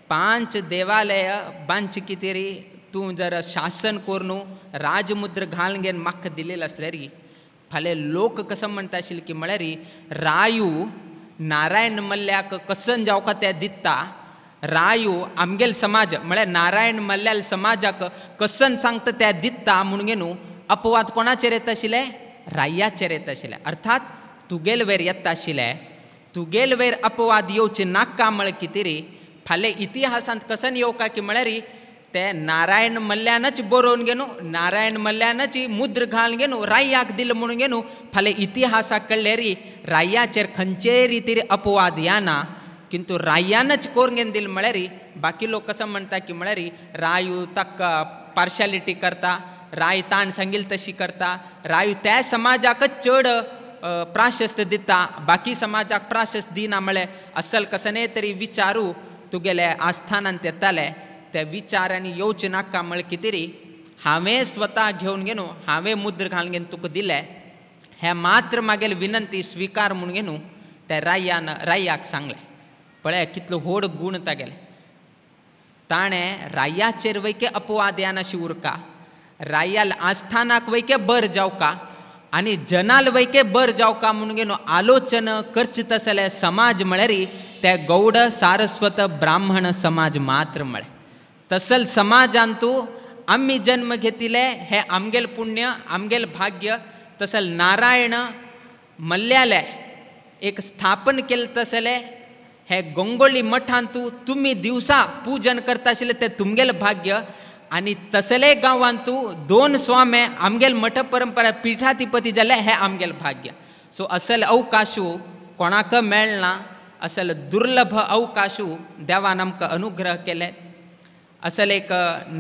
5 देवालय बांदची कितेरी तूं जर शासन कोर न्हू राजमुद्र घालून घेवन म्हाका दिलेलो आसल्यार फाल्यां लोक कसो म्हणटा आशिल्ले की म्हळ्यार रायू नारायण मल्ल्याक कसन जावका तें दिता. रायू आमगेल समाज म्हळ्यार नारायण मल्ल्याल समाजाक कसन सांगता तें दिता म्हणून घे न्हू अपवाद कोणाचेर येता आशिल्ले रायाचेर येता आशिल्ले. अर्थात तुगेल वयर येता आशिल्ले तुगेल वयर अपवाद येवचे नाका म्हळ्यार कितें रे फाल्यां इतिहासांत कसन येवका की म्हळ्यार ते नारायण मल्ल्यानच बरोवन घे न्हू नारायण मल्ल्यानच मुद्र घालून घे न्हू रायाक दिलें म्हणून घे न्हू फाल्यां इतिहासाक कळ्ळें रे रायाचेर खंयचेय रितीर अपवाद येना. किंतु रायानच कोरून घेवन दिलें म्हळ्यार बाकी लोक कसं म्हणटा की म्हळ्यार रायू ताका पार्शालिटी करता राय ताण सांगिल तशी करता रायू त्या समाजाकच चड प्राशस्त दिता बाकी समाजाक प्राशस्त दिना म्हळ्यार असल कसने तरी विचारू तुगेले आस्थानांत येताले त्या विचारांनी येवचे नाका म्हळ्यार कितें रे हांवें स्वता घेवन घे न्हू हांवें मुद्र घालून घेवन तुका दिलें हें मात्र मागेली विनंती स्विकार म्हणून घे न्हू त्या रायाक सांगलें. पळय कितलो व्हड गूण तागेले. ताणें रायाचेर वयके अपवाद येनाशी उरका रायाल आस्थानाक वयके बर जावका आनी जनाल वयके बर जावका म्हणून घे न्हू आलोचन करचे तसले समाज म्हळ्यार ते गौड सारस्वत ब्राह्मण समाज मात्र म्हळ्यार तसल समाजांतू आमी जन्म घेतिले हे आमगेल पुण्य आमगेल भाग्य. तसल नारायण मल्ल्याले एक स्थापन केलें तसले हे गोंगोळी मठांतू तुमी दिवसा पूजन करता आशिल्ले ते तुमगेल भाग्य आनी तसले गांवांतू 2 स्वामे आमगेल मठ परंपरा पिठाधिपती जाले हे आमगेल भाग्य. सो असल अवकाशू कोणाक मेळना असल दुर्लभ अवकाशू देवान आमकां अनुग्रह केले. असल एक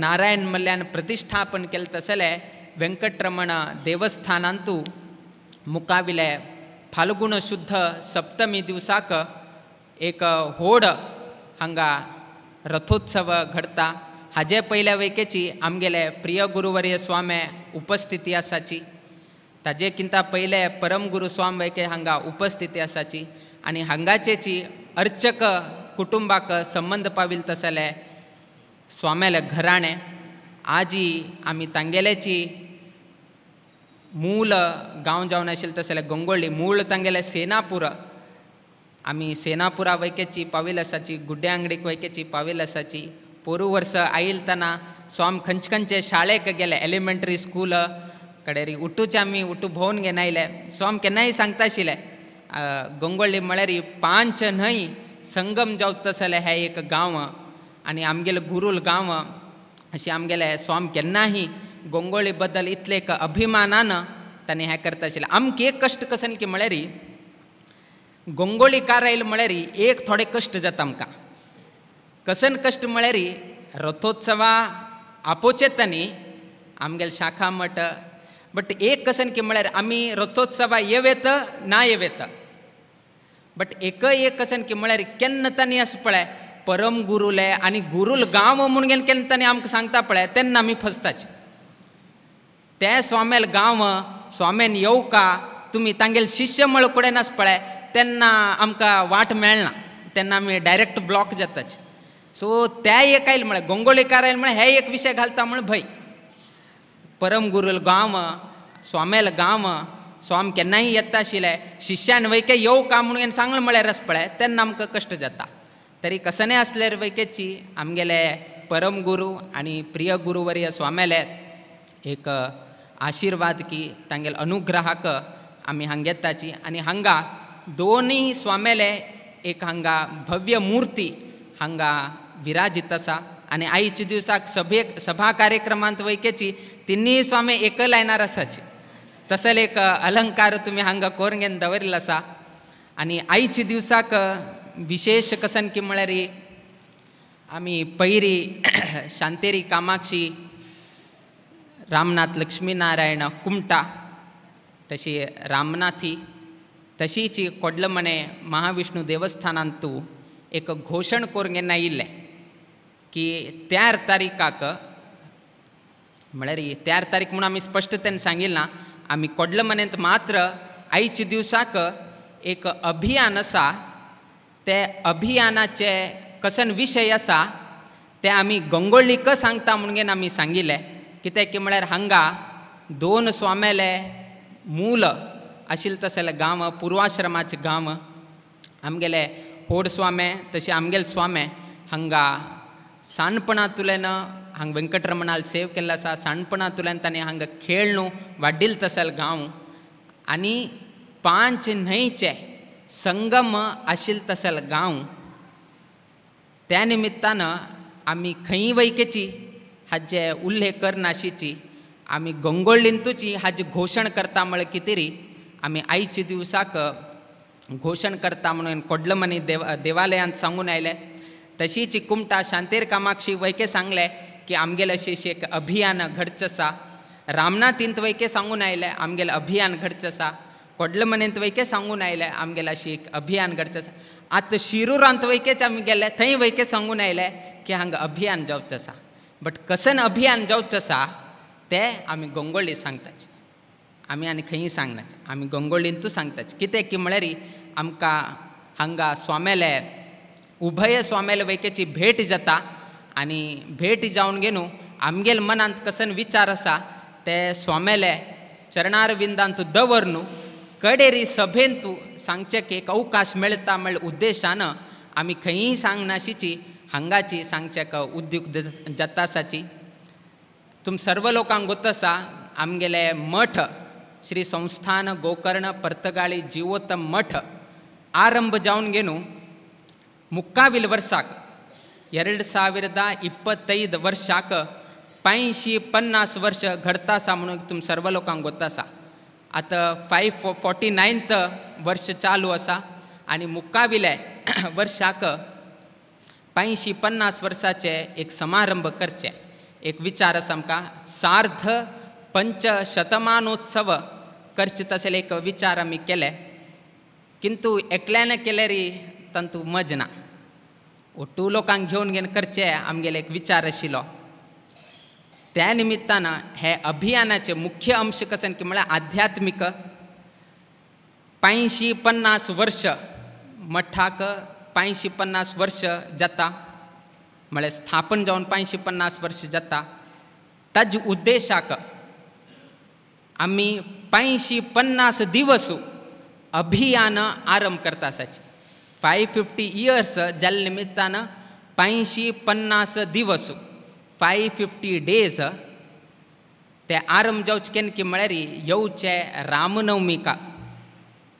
नारायण मल्ल्यान प्रतिश्ठापन केलें तसले व्यंकटरमण देवस्थानांतू मुकाविले फाल्गुण शुद्ध सप्तमी दिवसाक एक व्हड हांगा रथोत्सव घडता. हाजे पयल्या वयकेची आमगेले प्रिय गुरुवर्य स्वामी उपस्थिती आसाची ताजे किंता पयले परम गुरू स्वामी वयके हांगा उपस्थिती आसाची आनी हांगाचेची अर्चक कुटुंबाक संबंध पाविल तसले स्वाम्याले घराणे आजी आमी तांगेल्याची मूल गांव जावन आशिल्ले तसले गोंगोळी मूळ तांगेले सेनापूर आमी सेनापुरा वयकेची पाविल आसाची गुड्ड्या आंगडीक वयकेची पाविल आसाची. पोरू वर्स आयिलतना स्वाम खंयचे शाळेक गेले एलिमेंटरी स्कूल कडेरी उठूचे आमी उठू भोवन घेवन आयले. स्वाम केन्नाय सांगता आशिल्ले गोंगोळी म्हळ्यार 5 न्हंय संगम जावता तसले हे एक गांव आनी आमगेले गुरुल गांव अशी आमगेले स्वाम केन्नाही गोंगोळी बद्दल इतले एक अभिमानान ताणें हें करता आशिल्लें. आमकां एक कश्ट कसन की म्हळ्यार गोंगोळीकार आयले म्हळ्यार एक थोडे कश्ट जाता आमकां. कसन कश्ट म्हळ्यार रथोत्सवा आपोवचेत आमगेले शाखा मठ बट एक कसन की म्हळ्यार आमी रथोत्सवा येवेत ना येवेत बट एक कसन की म्हळ्यार केन्ना तांणी आसा पळय परम गुरुले आनी गुरुल गांव म्हणून गेन केन्ना तांणी आमकां सांगता पळय तेन्ना आमी फसताचे. ते स्वामेल गांव स्वामेन येवका तुमी तांगेले शिष्य म्हळ कडेन आसा पळय तेन्ना आमकां वाट मेळना तेन्ना आमी डायरेक्ट ब्लॉक जाताचे. सो त्या एक आयले म्हळ्यार गोंगोळीकार आयले म्हळ्यार हे एक विशय घालता म्हण भंय. परम गुरुल गांव स्वामेल गांव स्वाम केन्नाय येता आशिल्ले शिष्यान वयके येवका म्हणून सांगलें म्हळ्यार आसा पळय तेन्ना आमकां कश्ट जाता. तरी कसने आसल्यार वयकेची आमगेले परमगुरू आणि प्रिय गुरुवर्य स्वाम्याले एक आशीर्वाद की तांगेल अनुग्रहाक आमी हांगा येताची आनी हांगा दोनूय स्वाम्याले एक हांगा भव्य मूर्ती हांगा विराजीत आसा आनी आयच्या दिवसाक सभा कार्यक्रमांत वयकेची तिन्ही स्वामी एक लायनार आसाचे तसले एक अलंकार तुमी हांगा कोरून घेवन दवरिल्लो आसा आनी आयच्या दिवसाक विशेष कसन की म्हळ्यार आमी पयरी शांतेरी कामाक्षी रामनाथ लक्ष्मीनारायण कुमटा तशी रामनाथी तशीच कोडलमणे महाविष्णू देवस्थानांतू एक घोषण करून घेवन आयिल्लें की 4 तारीखाक म्हळ्यार 4 तारीख म्हणून आमी स्पश्टतेन सांगिल्लें आमी कोडलमणेंत मात्र आयच्या दिवसाक एक अभियान आसा ते अभियानाचे कसन विशय आसा ते आमी गंगोळ्ळीक सांगता म्हणून आमी सांगिल्लें कित्याक की म्हळ्यार हांगा 2 स्वाम्याले मूल आशिल्ले तसले गांव पुर्वाश्रमाचे गांव आमगेले होड स्वामे तशें आमगेले स्वामे हांगा साणपणांतुल्यान हांगा वेंकटरमणाल सेव केल्लो आसा साणपणांतुल्यान ताणें हांगा खेळ न्हू वाडिल्ले तसले गांव आनी 5 न्हंयचे संगम आशिल्ले तसले गांव त्या निमित्तान आमी खंय वयकेची हाजे उल्लेख करनाशिची आमी गंगोळ्ळींतूच हाजी घोशण करता म्हळ्यार कितें आमी आयच्या दिवसाक घोशण करता म्हणून कोडलमणी देवालयांत सांगून आयले तशीच कुमटा शांतेर कामाक्षी वयके सांगले की आमगेलें अशें एक अभियान घडचें आसा रामनाथींत वयके सांगून आयले आमगेलें अभियान घडचें आसा कोडलमणेंत वयके सांगून आयले आमगेलें अशें एक अभियान घडचें आसा आतां शिरुरांत वयकेच आमी गेले थंय वयके सांगून आयले की हांगा अभियान जावचें आसा बट कसन अभियान जावचें आसा तें आमी गंगोळ्ळी सांगताचे आमी आनी खंय सांगनाचे आमी गंगोळ्ळींतू सांगताचे कित्याक की म्हळ्यार आमकां हांगा स्वाम्याले उभय स्वाम्याले वयकेची भेट जाता आनी भेट जावन घेवन आमगेले मनांत कसन विचार आसा ते स्वाम्याले चरणारविंदांत दवरून कडेरी सभेन तूं सांगचें की एक अवकाश मेळटा म्हणल्या उद्देशान आमी खंयी सांगनाशिची हांगाची सांगचेक उद्योग जाता आसाची तुम सर्व लोकांक गोत आसा आमगेले मठ श्री संस्थान गोकर्ण पर्तगाळी जिवोत्तम मठ आरंभ जावन घेवन मुक्कावील वर्साक 2025 वर्साक 550 वर्ष घडता आसा म्हणून तुम सर्व लोकांक गोत आसा आतां 549th वर्ष चालू आसा आनी मुक्काविले वर्साक 550 वर्साचे एक समारंभ करचे एक विचार आसा आमकां सार्ध 5 शतमानोत्सव करचे तसले एक विचार आमी केले किंतु एकल्यान केल्यार तांतू मज ना ओट्टू लोकांक घेवन घेवन करचे आमगेले एक विचार आशिल्लो त्या निमित्तान हे अभियानाचे मुख्य अंश कसन की म्हळ्यार आध्यात्मिक 550 वर्ष मठाक 550 वर्ष जाता म्हळ्यार स्थापन जावन 550 वर्ष जाता ताजे उद्देशाक आमी 550 दिवस अभियान आरंभ करता आसाचे 550 years जाल्ले निमित्तान 550 दिवस 550 days ते आरंभ जावचे केन्ना की म्हळ्यार येवचे रामनवमीका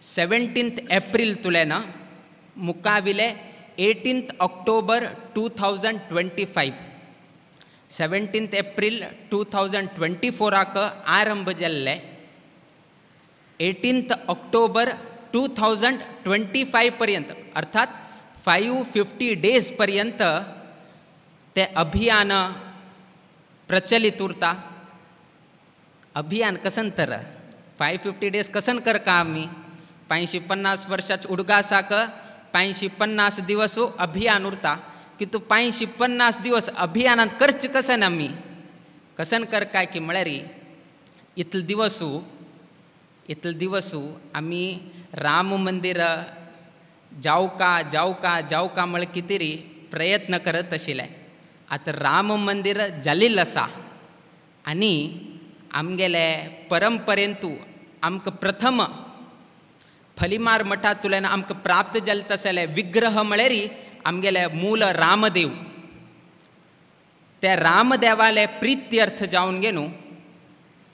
17th एप्रील तुलेन मुकाविले 18th ऑक्टोबर 2025 17th एप्रील 2024 आरंभ जाल्ले 18th ऑक्टोबर 2025 पर्यंत अर्थात 550 days पर्यंत ते अभियान प्रचलित उरता अभियान कसन तर 550 days कसन करका आमी 550 वर्षाच्या उडगासाक 550 दिवस अभियान उरता किंतु 550 दिवस अभियानात करचे कसन आमी कसन करकाय की म्हळ्यार इतले दिवस आमी राम मंदिर जावका म्हळ्यार कितें री प्रयत्न करत आशिल्ले आतां राम मंदिर जाल्लें आसा आनी आमगेले परंपरेंतू आमकां प्रथम फलिमार मठांतल्यान आमकां प्राप्त जाल्ले तसले विग्रह म्हळ्यार आमगेले मूल रामदेव त्या रामदेवाले प्रित्यर्थ जावन गे न्हू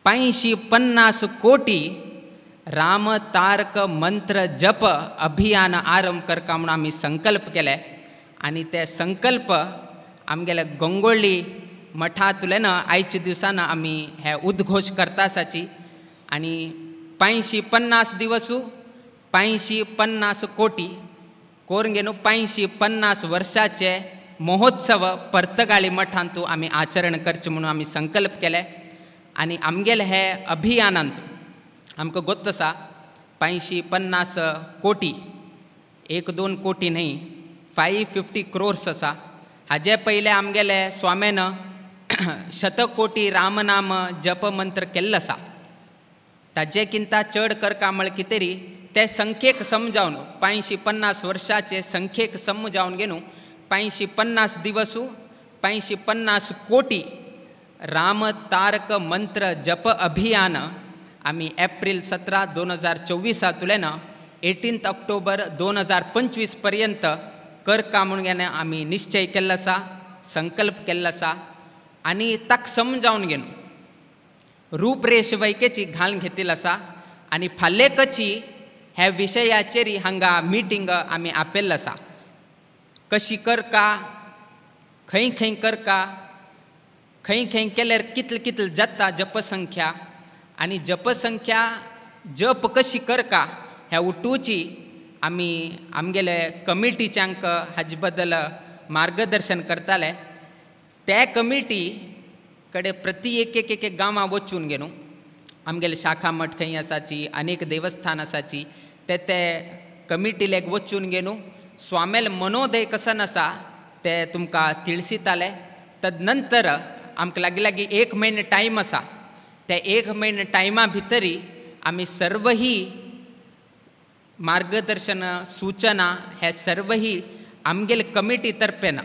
550 कोटी राम तारक मंत्र जप अभियान आरंभ करका म्हणून आमी संकल्प केले आनी ते संकल्प आमगेले गंगोळ्ळी मठांतल्यान आयच्या दिवसान आमी हे उद्घोश करता आसाची आनी 550 दिवसू 550 कोटी कोरून घेवन 550 वर्साचे महोत्सव पर्तगाळी मठांतू आमी आचरण करचें म्हणून आमी संकल्प केले आनी आमगेले हे अभियानांत आमकां गोत्त आसा 550 कोटी 1-2 कोटी न्ही 550 crores आसा हाजे पयले आमगेले स्वाम्यान 100 कोटी रामनाम जप मंत्र केल्लो आसा ताजे किंता चड करका म्हळ्यार कितें तरी ते संख्येक समजावन 550 वर्साचे संख्येक समजावन घेवन 550 दिवसू 550 कोटी राम तारक मंत्र जप अभियान आमी एप्रिल 17, 2024 18 ऑक्टोबर 2025 पर्यंत करका म्हणून घेवन आमी निश्चय केल्लो आसा संकल्प केल्लो आसा आनी ताका समजावन घेवन रूपरेषवैकेची घालून घेतिल्लो आसा आनी फाल्यां कशी ह्या विशयाचेर हांगा मिटींग आमी आपयल्लो आसा कशी करका खंय खंय करका खंय खंय केल्यार कितले कितले जाता जपसंख्या आनी जपसंख्या जप कशी करका ह्या उठूची आमी आमगेले कमिटीच्यांक हाजे बद्दल मार्गदर्शन करताले ते कमिटी कडेन प्रति एक गांवां वचून घेवन आमगेले शाखा मठ खंय आसाची अनेक देवस्थान आसाची ते कमिटीलेक वचून घेवन स्वामेल मनोदय कसन आसा ते तुमकां तिळसिताले तदनंतर आमकां लागीं 1 म्हयनो टायम आसा ते 1 म्हयनो टायमा भितरी आमी सर्व ही मार्गदर्शन सूचना हे सर्व ही आमगेले कमिटी तर्फेन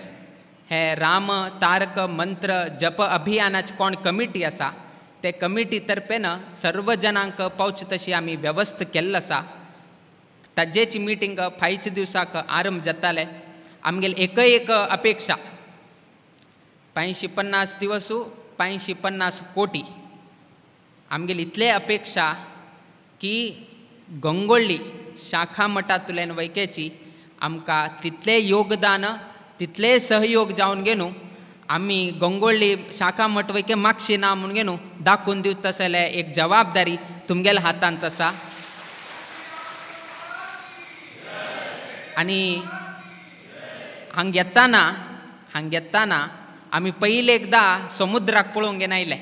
हे राम तारक मंत्र जप अभियानाची कोण कमिटी आसा ते कमिटी तर्फेन सर्व जनांक पावचे तशी आमी वेवस्था केल्लो आसा ताजेची मिटींग फायच्या दिवसाक आरंभ जाताले आमगेली एक अपेक्षा 550 दिवसू 550 कोटी आमगेली इतले अपेक्षा की गंगोळ्ळी शाखा मठांतल्यान वैकेची आमकां तितले योगदान तितले सहयोग जावन घेवन आमी गंगोळ्ळी शाखा मठ वैके मागशी ना म्हणून घेवन दाखोवन दिवता जाल्यार एक जबाबदारी तुमगेल्या हातांत आसा आनी हांगा येताना आमी पयले एकदां समुद्राक पळोवंक घेवन आयले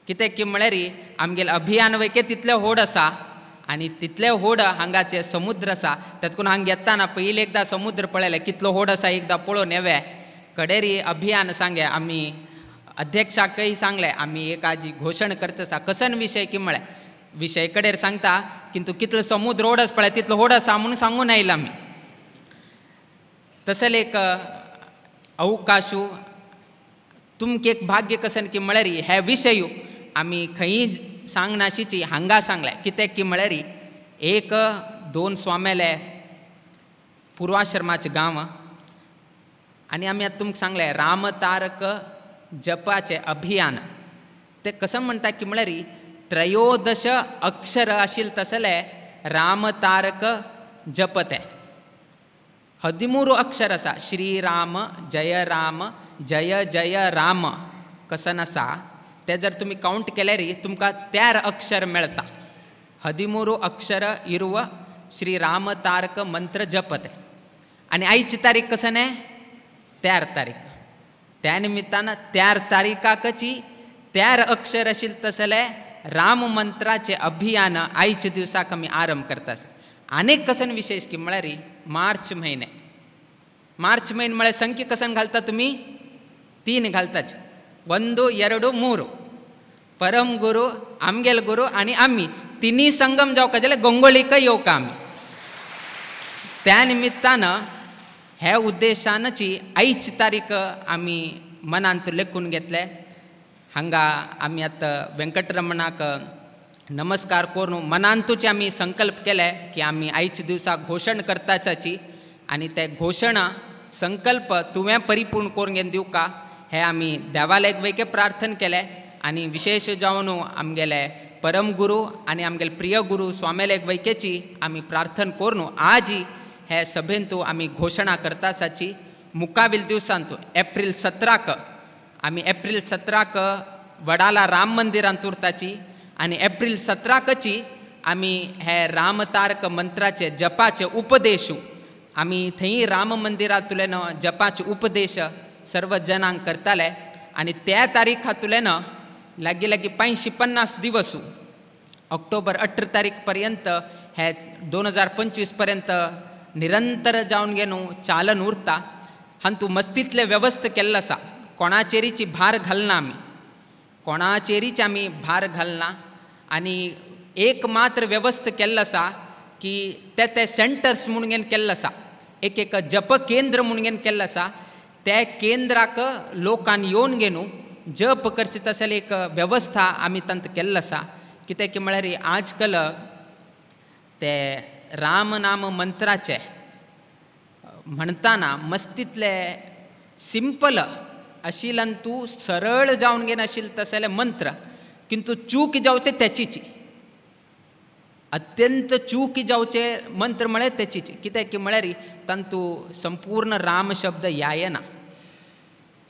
कित्याक की म्हळ्यार आमगेले अभियान वैके तितले व्हड आसा आनी तितले व्हड हांगाचे समुद्र आसा तातूंत हांगा येताना पयले एकदां समुद्र पळयले कितलो व्हड आसा एकदां पळोवन येवे कडेरी अभियान सांगे आमी अध्यक्षाकय सांगले आमी एक आजी घोशण करता आसा कसन विशय की म्हळ्यार विशय कडेर सांगता किंतु कितलो समुद्र व्हड आसा पळय तितलो व्हड आसा म्हणून सांगून आयला आमी तसले एक अवकाशू तुमकां एक भाग्य कसन की म्हळ्यार हे विशय आमी खंय सांगनाशीची हांगा सांगले कित्याक की म्हळ्यार 1-2 स्वामेले पुर्वाश्रमाचे गांव आनी आमी आतां तुमकां सांगले राम तारक जपाचे अभियान ते कसं म्हणटा की म्हळ्यार 13 अक्षर आशिल्ले तसले राम तारक जप ते 13 अक्षर आसा श्रीराम जय जय जय राम कसन आसा ते जर तुमी काउंट केल्यार तुमकां 13 अक्षर मेळटा 13 अक्षर इरुव श्री राम तारक मंत्र जप ते आनी आयची तारीख कसन आहे 13 तारीख त्या निमित्तान 13 तारीखाकची 13 अक्षर आशिल्ले तसले राम मंत्राचे अभियान आयच्या दिवसाक आमी आरंभ करता आनीक कसन विशेष की म्हळ्यार मार्च म्हयने म्हळ्यार संख्या कसन घालता तुमी 3 घालताच 1 2 3 परम गुरू आमगेल गुरू आनी आमी तिनी संगम जावका जाल्यार गंगोळीक येवका आमी त्या निमित्तान हे उद्देशानची आयची तारीख आमी मनांत लेखून घेतले हांगा आमी आतां वेंकटरमणाक नमस्कार करून मनांतूच आमी संकल्प केले की आमी आयच्या दिवसाक घोशण करताची आनी ते घोशणा संकल्प तुवें परिपूर्ण करून घेवन दिवं का हे आमी देवाला एक वेगळे प्रार्थना केले आनी विशेष जावन आमगेले परम गुरू आनी आमगेले प्रिय गुरू स्वामेले एक वैकेची आमी प्रार्थना करून आज हे सभेन तूं आमी घोशणा करता आसाची मुखावेल दिवसांत एप्रील 17 आमी एप्रील 17 वडाला राम मंदिरांत उरताची आनी एप्रील 17 आमी हे रामतारक मंत्राचे जपाचे उपदेश आमी थंय राम मंदिरांतल्यान जपाचे उपदेश सर्व जनांक करताले आनी त्या तारीखांतल्यान लागीं लागीं 550 दिवस ऑक्टोबर 18 तारीख पर्यंत हे 2025 पर्यंत निरंतर जावन घेवन चालन उरता हातूंत मस्तीतले वेवस्था केल्लो आसा कोणाचेरीची भार घालना आमी कोणाचेरीच आमी भार घालना आनी एक मात्र वेवस्था केल्लो आसा की ते सेंटर्स म्हणून घेवन केल्लो आसा एक जप केंद्र म्हणून घेवन केल्लो आसा त्या केंद्राक लोकांनी येवन घेवन जप करचे तसले एक वेवस्था आमी तांत केल्लो आसा कित्याक की म्हळ्यार आज कल ते राम नाम मंत्राचे म्हणटाना मस्तीतले सिंपल आशिल्ल्यान तूं सरळ जावन घेवन आशिल्ले तसले मंत्र किंतु चूक जावचे त्याचीची अत्यंत चूक जावचे मंत्र म्हळ्यार त्याचीची कित्याक की म्हळ्यार तांतू संपूर्ण राम शब्द यायना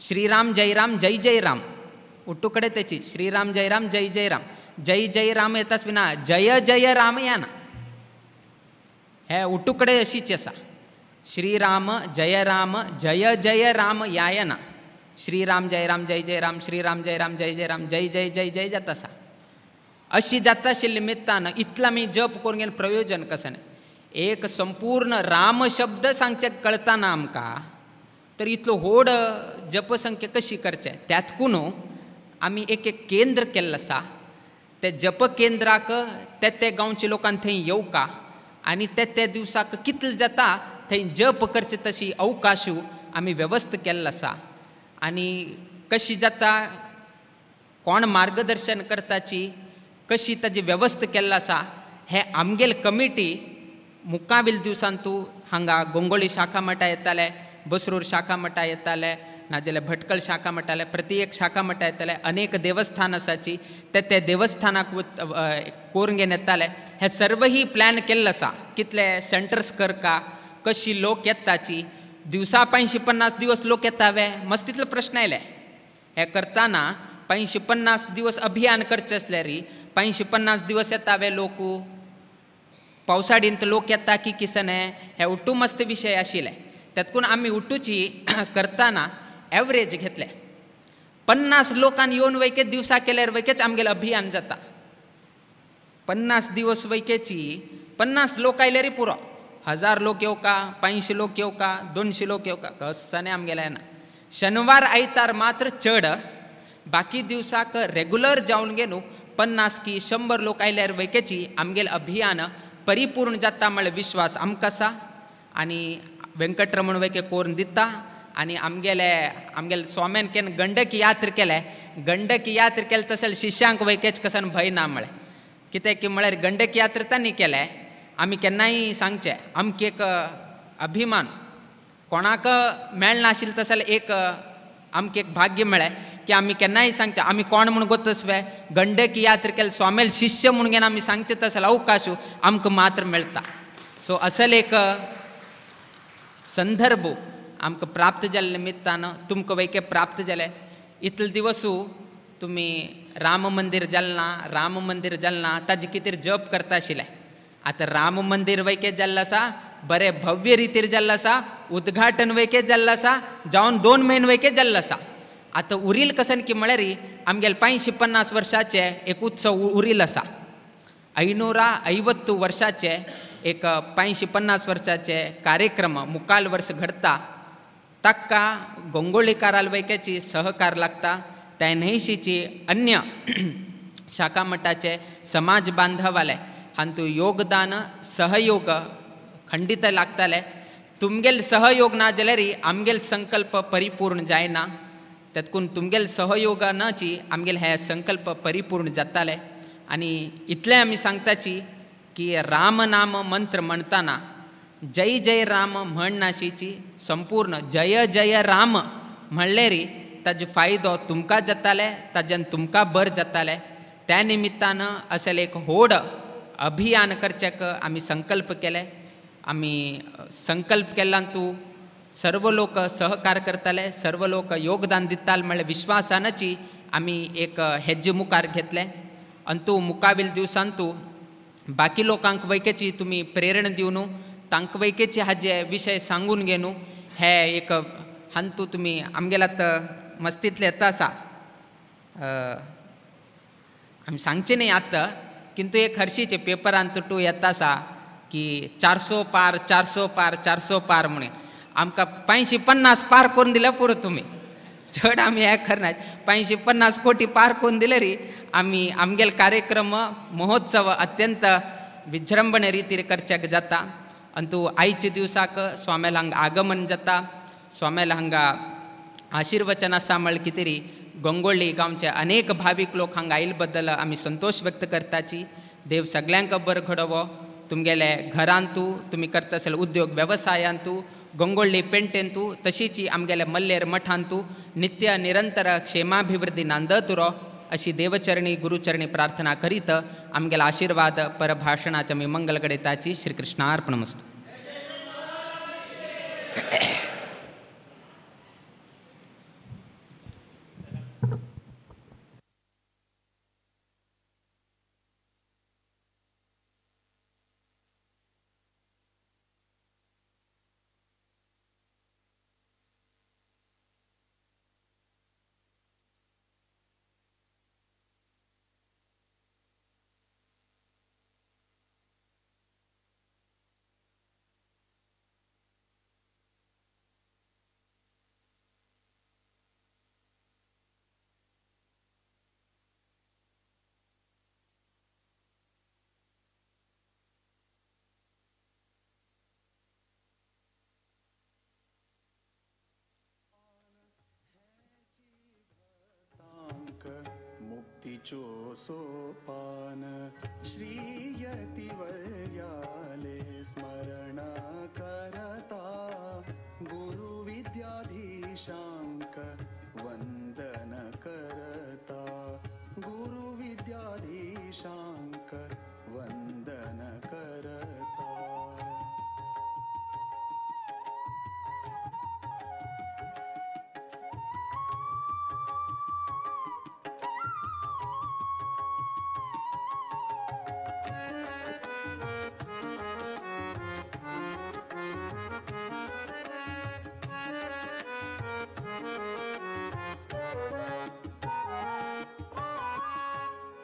श्रीराम जय राम उट्टू कडेन त्याची श्रीराम जय राम जय जय राम येताच विना जय जय राम याना हे उट्टू कडेन अशीच आसा श्रीराम जय जय राम यायना श्रीराम जय राम श्रीराम जय राम जय जाता आसा अशी जाता आशिल्ले निमित्तान इतलो आमी जप करून घेवन प्रयोजन कशें एक संपूर्ण राम शब्द सांगचे कळतना आमकां तर इतलो व्हड जपसंख्या कशी करचे त्यातकून आमी एक केंद्र केल्लो आसा ते जप केंद्राक ते गांवच्या लोकांक थंय येवका आनी ते दिवसाक कितले जाता थंय जप करचे तशी अवकाशू आमी वेवस्था केल्लो आसा आनी कशी जाता कोण मार्गदर्शन करताची कशी ताजी वेवस्था केल्लो आसा हे आमगेल कमिटी मुखावेल दिवसांतू हांगा गोंगोळी शाखा मठा येताले बसरूर शाखा मठा येताले नाजाल्यार भटकळ शाखा मठाले प्रति एक शाखा मठा येताले अनेक देवस्थान आसाची ते देवस्थानाक करून घेवन येताले हे सर्व ही प्लॅन केल्लो आसा कितले सेंटर्स करका कशी लोक येताची दिवसा 550 दिवस लोक येतावे मस्तीतलो प्रश्न आयले हे करताना 550 दिवस अभियान करचे आसल्यार 550 दिवस येतावे लोक पावसाळींत लोक येता की किसने हे उट्टू मस्त विशय आशिल्ले त्यातून आमी उट्टूची करताना एवरेज घेतले 50 लोकांनी येवन वैके दिवसा केल्यार वैकेच आमगेलें अभियान जाता 50 दिवस वैकेची 50 लोक आयल्यार पुरो 1000 लोक येवका 500 लोक येवका 200 लोक येवका कसने आमगेलें ना शनिवार आयतार मात्र चड बाकी दिवसाक रेग्युलर जावन घेवन 50 की 100 लोक आयल्यार वैकेची आमगेलें अभियान परिपूर्ण जाता म्हळ्यार विश्वास आमकां आसा आनी वेंकटरमण वैके करून दिता आनी आमगेले स्वाम्यान केन्ना गंडकी यात्रा केले तशें शिश्यांक वैकेच कसन भंय ना म्हळ्यार कित्याक की म्हळ्यार गंडकी यात्रा तांणी केले आमी केन्नाय सांगचे आमकां एक अभिमान कोणाक मेळनाशिल्लें तशें एक आमकां एक भाग्य मेळ्ळें की आमी केन्नाय सांगचे आमी कोण म्हूण गोतस्वे गंडकी यात्रा केले स्वामेल शिष्य म्हणून घेवन आमी सांगचे तसले अवकाश आमकां मात्र मेळटा सो असल एक संदर्भ आमकां प्राप्त जाल्ले निमित्तान तुमकां वैके प्राप्त जाले इतले दिवसू तुमी राम मंदिर जालना ताजे कितें जप करता आशिल्ले आतां राम मंदिर वैके जाल्लें आसा बरे भव्य रितीर जाल्लें आसा उद्घाटन वैके जाल्लें आसा जावन 2 म्हयने वैके जाल्लें आसा आतां उरील कसन की म्हळ्यार आमगेले 550 वर्साचे एक उत्सव उरील आसा 550 वर्साचे एक 550 वर्साचे कार्यक्रम मुखाल वर्स घडता ताका गोंगोळीकाराल वैकेची सहकार लागता त्या न्हयशीची अन्य शाखा मठाचे समाज बांधवाले हांतू योगदान सहयोग खंडित लागताले तुमगेल सहयोग ना जाल्यार आमगेल संकल्प परिपूर्ण जायना तातूंत तुमगेल सहयोगानाची आमगेल हे संकल्प परिपूर्ण जाताले आनी इतलें आमी सांगताची की राम नाम मंत्र म्हणटाना जय जय राम म्हण नाशिची, संपूर्ण जय जय राम म्हणले री ताजो फायदो तुमकां जाताले, ताज्यान तुमकां बर जाताले. त्या निमित्तानं असेल एक होड अभियान करच्याक आमी संकल्प केले. आमी संकल्प केल्ल्यान तूं सर्व लोक सहकार करताले, सर्व लोक योगदान दिताले म्हणल्यार विश्वासानची आमी एक हेज्जे मुखार घेतले. अंतू मुकाबील दिवसांतू बाकी लोकांक वैकेची तुमी प्रेरणा दिवनू, तांकां वैकेची हाजे विशय सांगून घेनू. हे एक हंतू तुमी आमगेलात मस्तीतले येता आसा, आमी सांगचे न्ही आतां, किंतु एक हरशीचे पेपरान तूं येता आसा की 400 पार 400 पार 400 पार म्हणून. आमकां 550 पार करून दिल्या पुरो तुमी. चड आमी हें करनात. 550 कोटी पार करून दिले री आमी आमगेल कार्यक्रम महोत्सव अत्यंत विजृंभणे रितीन करच्याक जाता. अंतू आयच्या दिवसाक स्वामेल हांगा आगमन जाता. स्वामेल हांगा आशिर्वचन आसा म्हळ्यार कितें री गंगोळ्ळी गांवचे अनेक भावीक लोक हांगा आयिल्ले बद्दल आमी संतोश व्यक्त करताची. देव सगळ्यांक बरें घडोवो. तुमगेले घरांतू तुमी करता आसले उद्योग वेवसायांतू, गंगोळ्ळी पेंटेंतू, तशीच आमगेले मल्लेर मठांतू नित्य निरंतर क्षेमाभिवृद्धी नांदत उरो अशी देवचरणी गुरुचरणी प्रार्थना करीत आमगेला आशीर्वाद परभाषणाचे आमी मंगल घडयताची. श्री कृष्णार्पणमस्तु. मुक्तीचो सोपान श्रीयतिवर्याले स्मरण करता गुरु विद्याधीशांक वंदन करता गुरु विद्याधीशांक वंदन करता.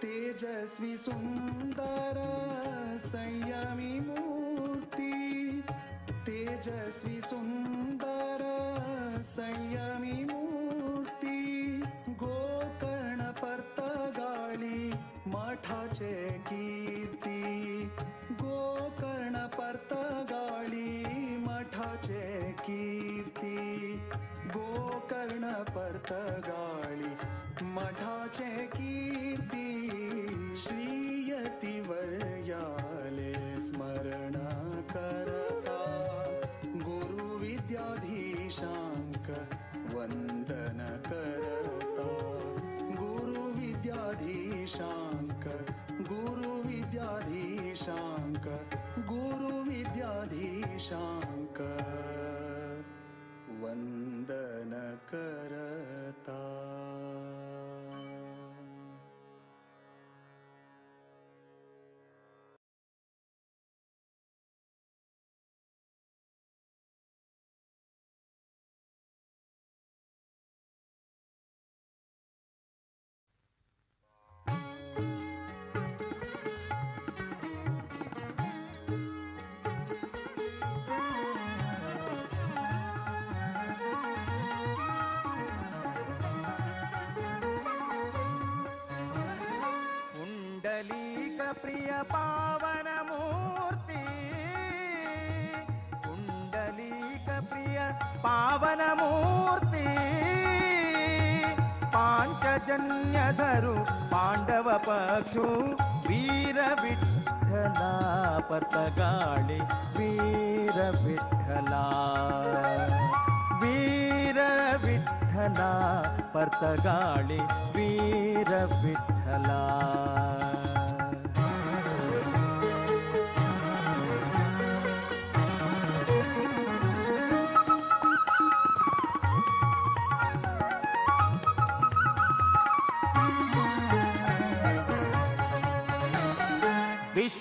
तेजस्वी सुंदर संयमी मूर्ति, तेजस्वी सुंदर संयमी मूर्ति, गोकर्ण परतगाळी मठाचे कीर्ती, गोकर्ण परतगाळी मठाचे कीर्ती, गोकर्ण परतगाळी मठाचे कीर्ती. श्रीयतिवर्याले स्मरण करता गुरु विद्याधीशांक वंदन करता गुरु विद्याधीशांक गुरु विद्याधीशांक गुरु विद्याधीशांक वंदन करता. प्रिय पावन मूर्ति, कुंडलीक प्रिय पावन मूर्ति, पांचजन्य धरु पांडव पक्षु वीर विठ्ठल ವಿಠಲ ಪರ್ತಗಾಳಿ ವೀರ ವಿಠಲ ವೀರ ವಿಠಲ ಪರ್ತಗಾಳಿ ವೀರ ವಿಠಲ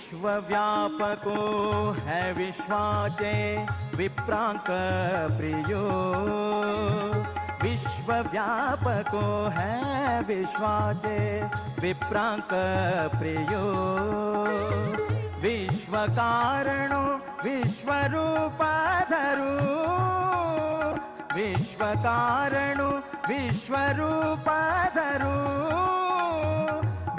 विश्वव्यापको है विश्वाचे विप्रांक प्रियो विश्वव्यापको है विश्वाचे विप्रांक प्रियो विश्वकारणो विश्वरूपाधरो विश्वकारणो विश्वरूपाधरो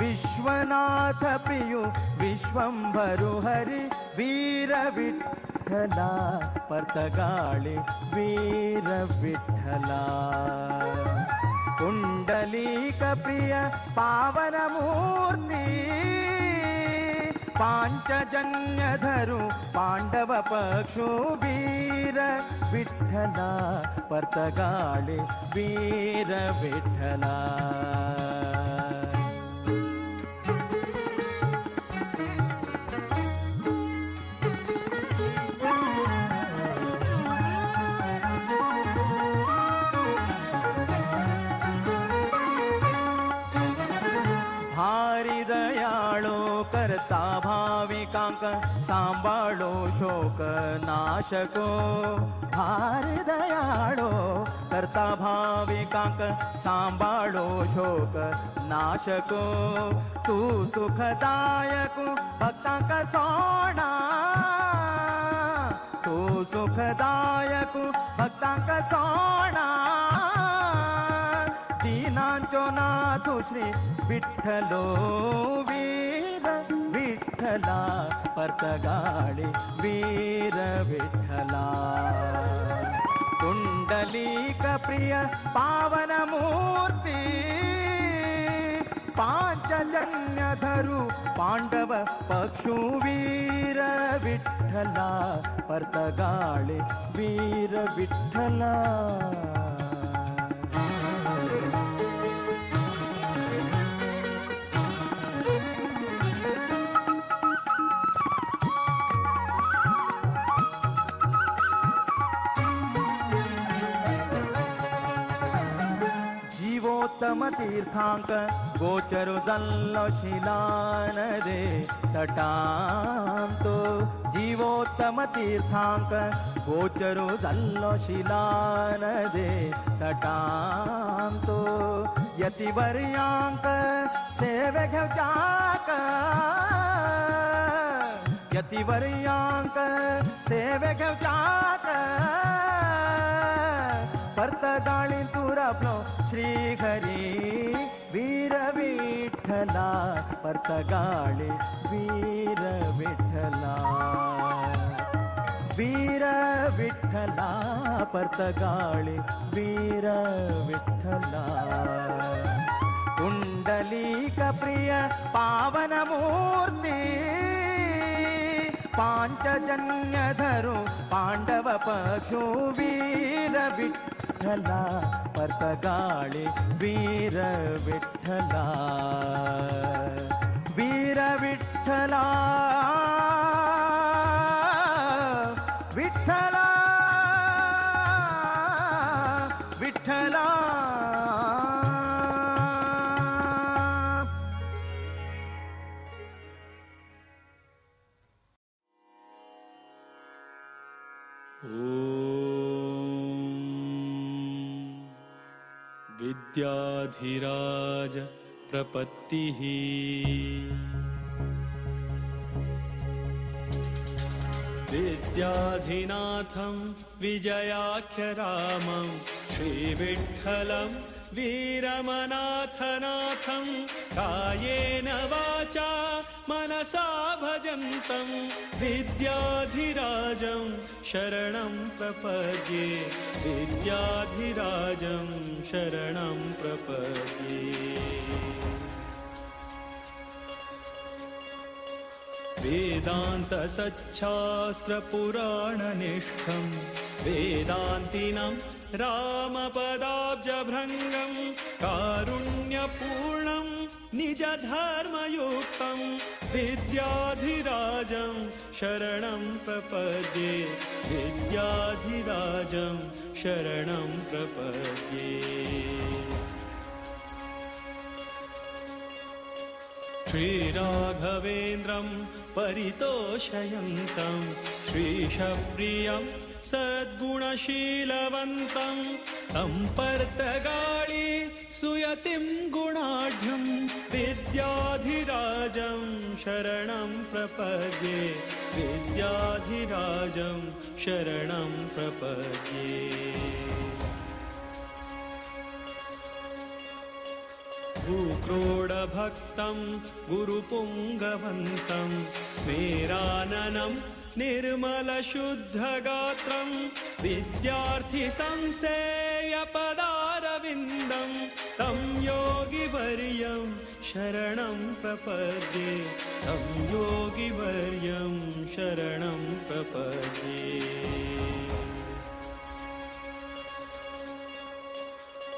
विश्वनाथ प्रियो विश्वंभरो हरि वीर विठ्ठला पರ್ತಗಾಳಿ वीर विठ्ठला कुंडलीक प्रिय पावन मूर्ति पांचजन्यधरु पांडव पक्षो वीर विठ्ठला पರ್ತಗಾಳಿ वीर विठ्ठला भारी दयाळो करता भाविकांक सांभाळो शोक नाशको भारी दयाळो करता भाविकांक सांभाळो शोक नाशको तू सुखदायक भक्तांक सोडा तू सुखदायक भक्तांक सोडा दीनांचो नाथो श्री विठ्ठलो वीर विठ्ठला पರ್ತಗಾಳಿ वीर विठ्ठला कुंडलीक प्रिय पावन मूर्ति पांचजन्यधरु पांडव पक्षु वीर विठ्ठला पರ್ತಗಾಳಿ वीर विठ्ठला जीवोत्तम तीर्थांक गोचरो जल्लो शिलान रे तटांतो जीवोत्तम तीर्थांक गोचरो जल्लो शिलान रे तटांतो यतिवर्यांक सेवे घेवचाक यतिवर्यांक सेवे घेवचाक पರ್ತಗಾಳಿ तुरपलो श्री हरी वीर विठ्ठला पರ್ತಗಾಳಿ वीर विठ्ठला वीर विठ्ठला पರ್ತಗಾಳಿ वीर विठ्ठला कुंडलीक प्रिय पावन मूर्ति पांचजन्यधरो पांडव पक्षो वीर विठ्ठला पರ್ತಗಾಳಿ वीर विठ्ठला वीर विठ्ठला विठ्ठला विठ्ठला विद्याधिराज प्रपत्तिः विद्याधिनाथं विजयाख्यरामं श्रीविठ्ठलं वीरमनाथनाथं कायेन वाचा मनसा भजन्तं विद्याधिराजं शरणं प्रपद्ये विद्याधिराजं शरणं प्रपद्ये वेदान्तसच्छास्त्रपुराणनिष्ठं वेदान्तिनं रामपदाब्जभृङ्गं कारुण्यपूर्णं निजधर्मयुक्तं विद्याधिराजं शरणं प्रपद्ये विद्याधिराजं शरणं प्रपद्ये। श्रीराघवेन्द्रं परितोषयन्तं श्रीशप्रियं सद्गुणशीलवन्तं तं पर्तगाळी सुयतिं गुणाढ्यं विद्याधिराजं शरणं प्रपद्ये विद्याधिराजं शरणं प्रपद्ये। भूक्रोडभक्तं गुरुपुङ्गवन्तं स्मेराननं निर्मलशुद्धगात्रं विद्यार्थिसंसेयपदारविन्दं तं योगिवर्यं शरणं प्रपद्ये तं योगिवर्यं शरणं प्रपद्ये।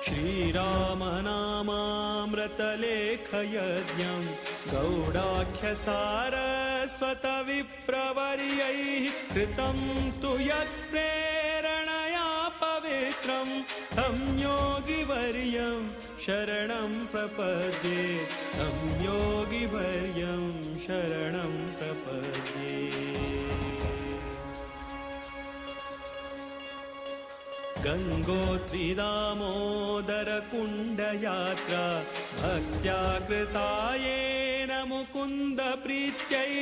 श्रीरामनामामृतलेखयज्ञं गौडाख्यसारस्वतविप्रवर्यैः कृतं तु यत्प्रेरणया पवित्रं तं योगिवर्यं शरणं प्रपद्ये तं योगिवर्यं शरणं प्रपद्ये। गङ्गोत्रीदामोदरकुण्डयात्रा भक्त्या कृतायेन मुकुन्दप्रीत्यै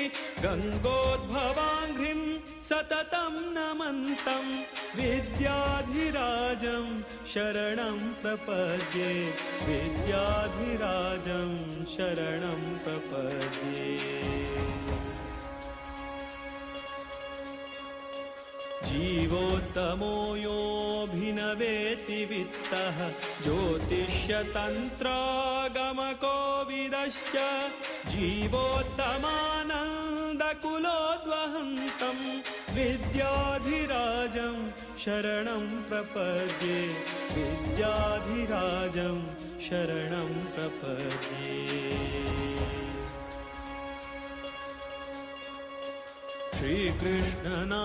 गङ्गोद्भवाङ्घ्रिं सततं नमन्तं विद्याधिराजं शरणं प्रपद्ये विद्याधिराजं शरणं प्रपद्ये। जीवोत्तमो योऽभिनवेति वित्तः ज्योतिष्यतन्त्रागमकोविदश्च जीवोत्तमानन्दकुलोद्वहन्तं विद्याधिराजं शरणं प्रपद्ये विद्याधिराजं शरणं प्रपद्ये। श्रीकृष्णनारायण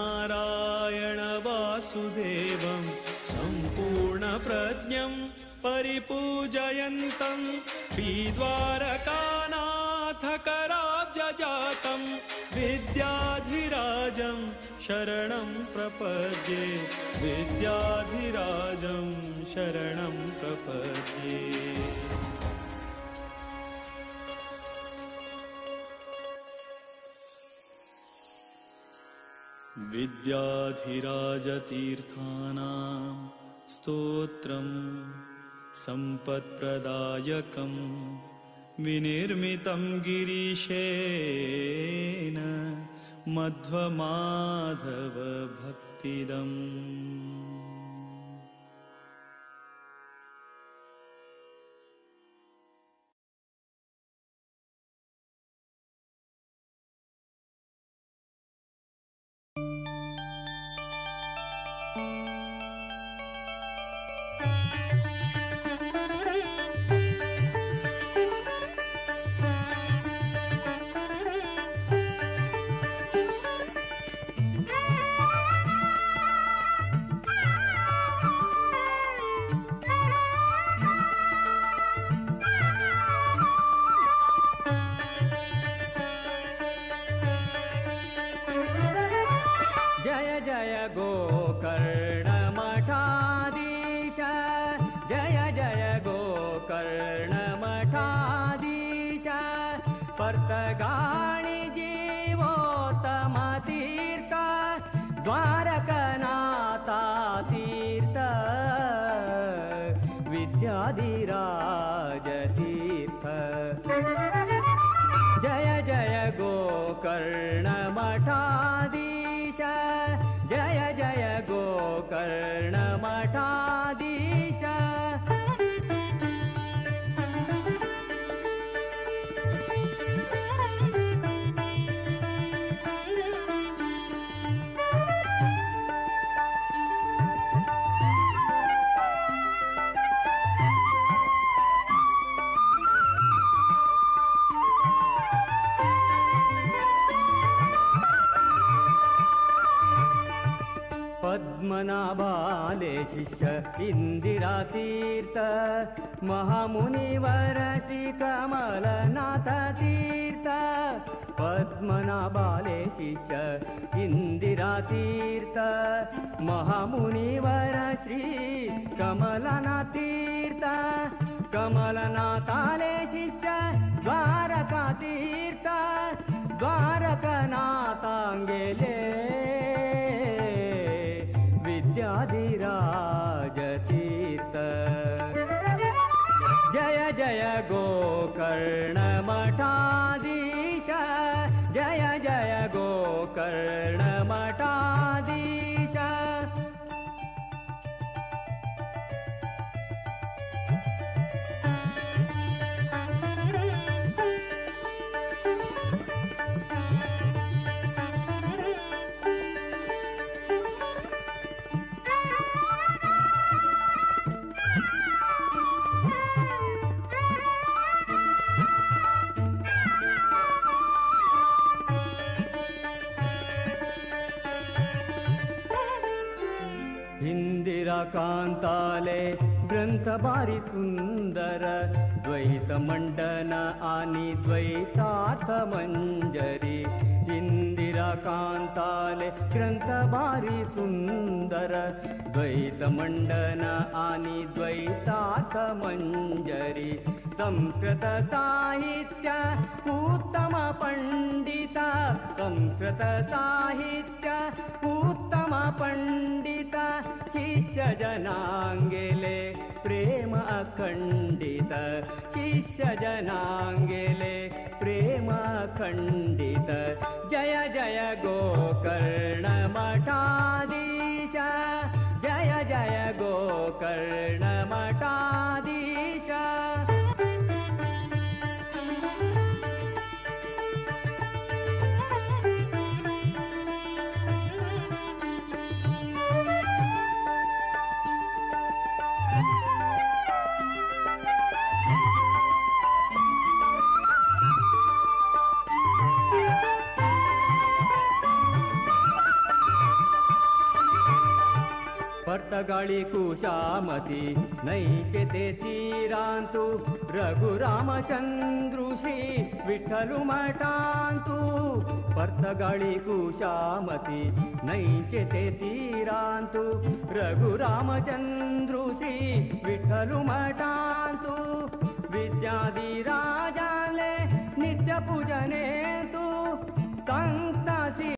वासुदेवं सम्पूर्णप्रज्ञं परिपूजयन्तं श्रीद्वारकानाथकराब्जजातं विद्याधिराजं शरणं प्रपद्ये विद्याधिराजं शरणं प्रपद्ये। विद्याधिराजतीर्थानां स्तोत्रं सम्पत्प्रदायकं विनिर्मितं गिरीशेन मध्वमाधवभक्तिदम्। गोकर्णमठाधीश जय जय गोकर्णमठाधीश पर्तगाणि जीवोत्तमतीर्थ द्वारकनाथातीर्थ विद्याधिराजतीर्थ जय जय गोकर्णमठाधीश जय जय गोकर्णमठाधीश। पद्मनाभाले शिष्य इंदिरातीर्थ महामुनिवर श्री कमलनाथ तीर्थ पद्मनाभाले शिष्य इंदिरातीर्थ महामुनिवर श्री कमलनाथ तीर्थ कमलनाथाले शिष्य द्वारका तीर्थ द्वारकनाथांगेले विद्याधिराज तीर्थ जय जय गोकर्ण मठाधीश जय जय गोकर्ण मठाधीश कांताले ग्रंथ भारी सुंदर द्वैत मंडन आणि द्वैतार्थ मंजरी इंदिरा कांताले ग्रंथ भारी सुंदर द्वैत मंडन आणि द्वैतार्थ मंजरी संस्कृत साहित्य उत्तम पंडित संस्कृत साहित्य उत्तम पंडित शिष्य जनांगेले प्रेम अखंडित शिष्य जनांगेले प्रेम अखंडित जय जय गोकर्ण मठाधीश जय जय गोकर्ण मठाधीश पर्तगाळी कुशामती नैचे ते तीरांतु रघुरामचंद्रु श्री विठ्ठलु मठांतु पर्तगाळी कुशामती नैचे ते तीरांतु रघुरामचंद्रु श्री विठ्ठलु मठांतु विद्याधिराजाले नित्य पूजन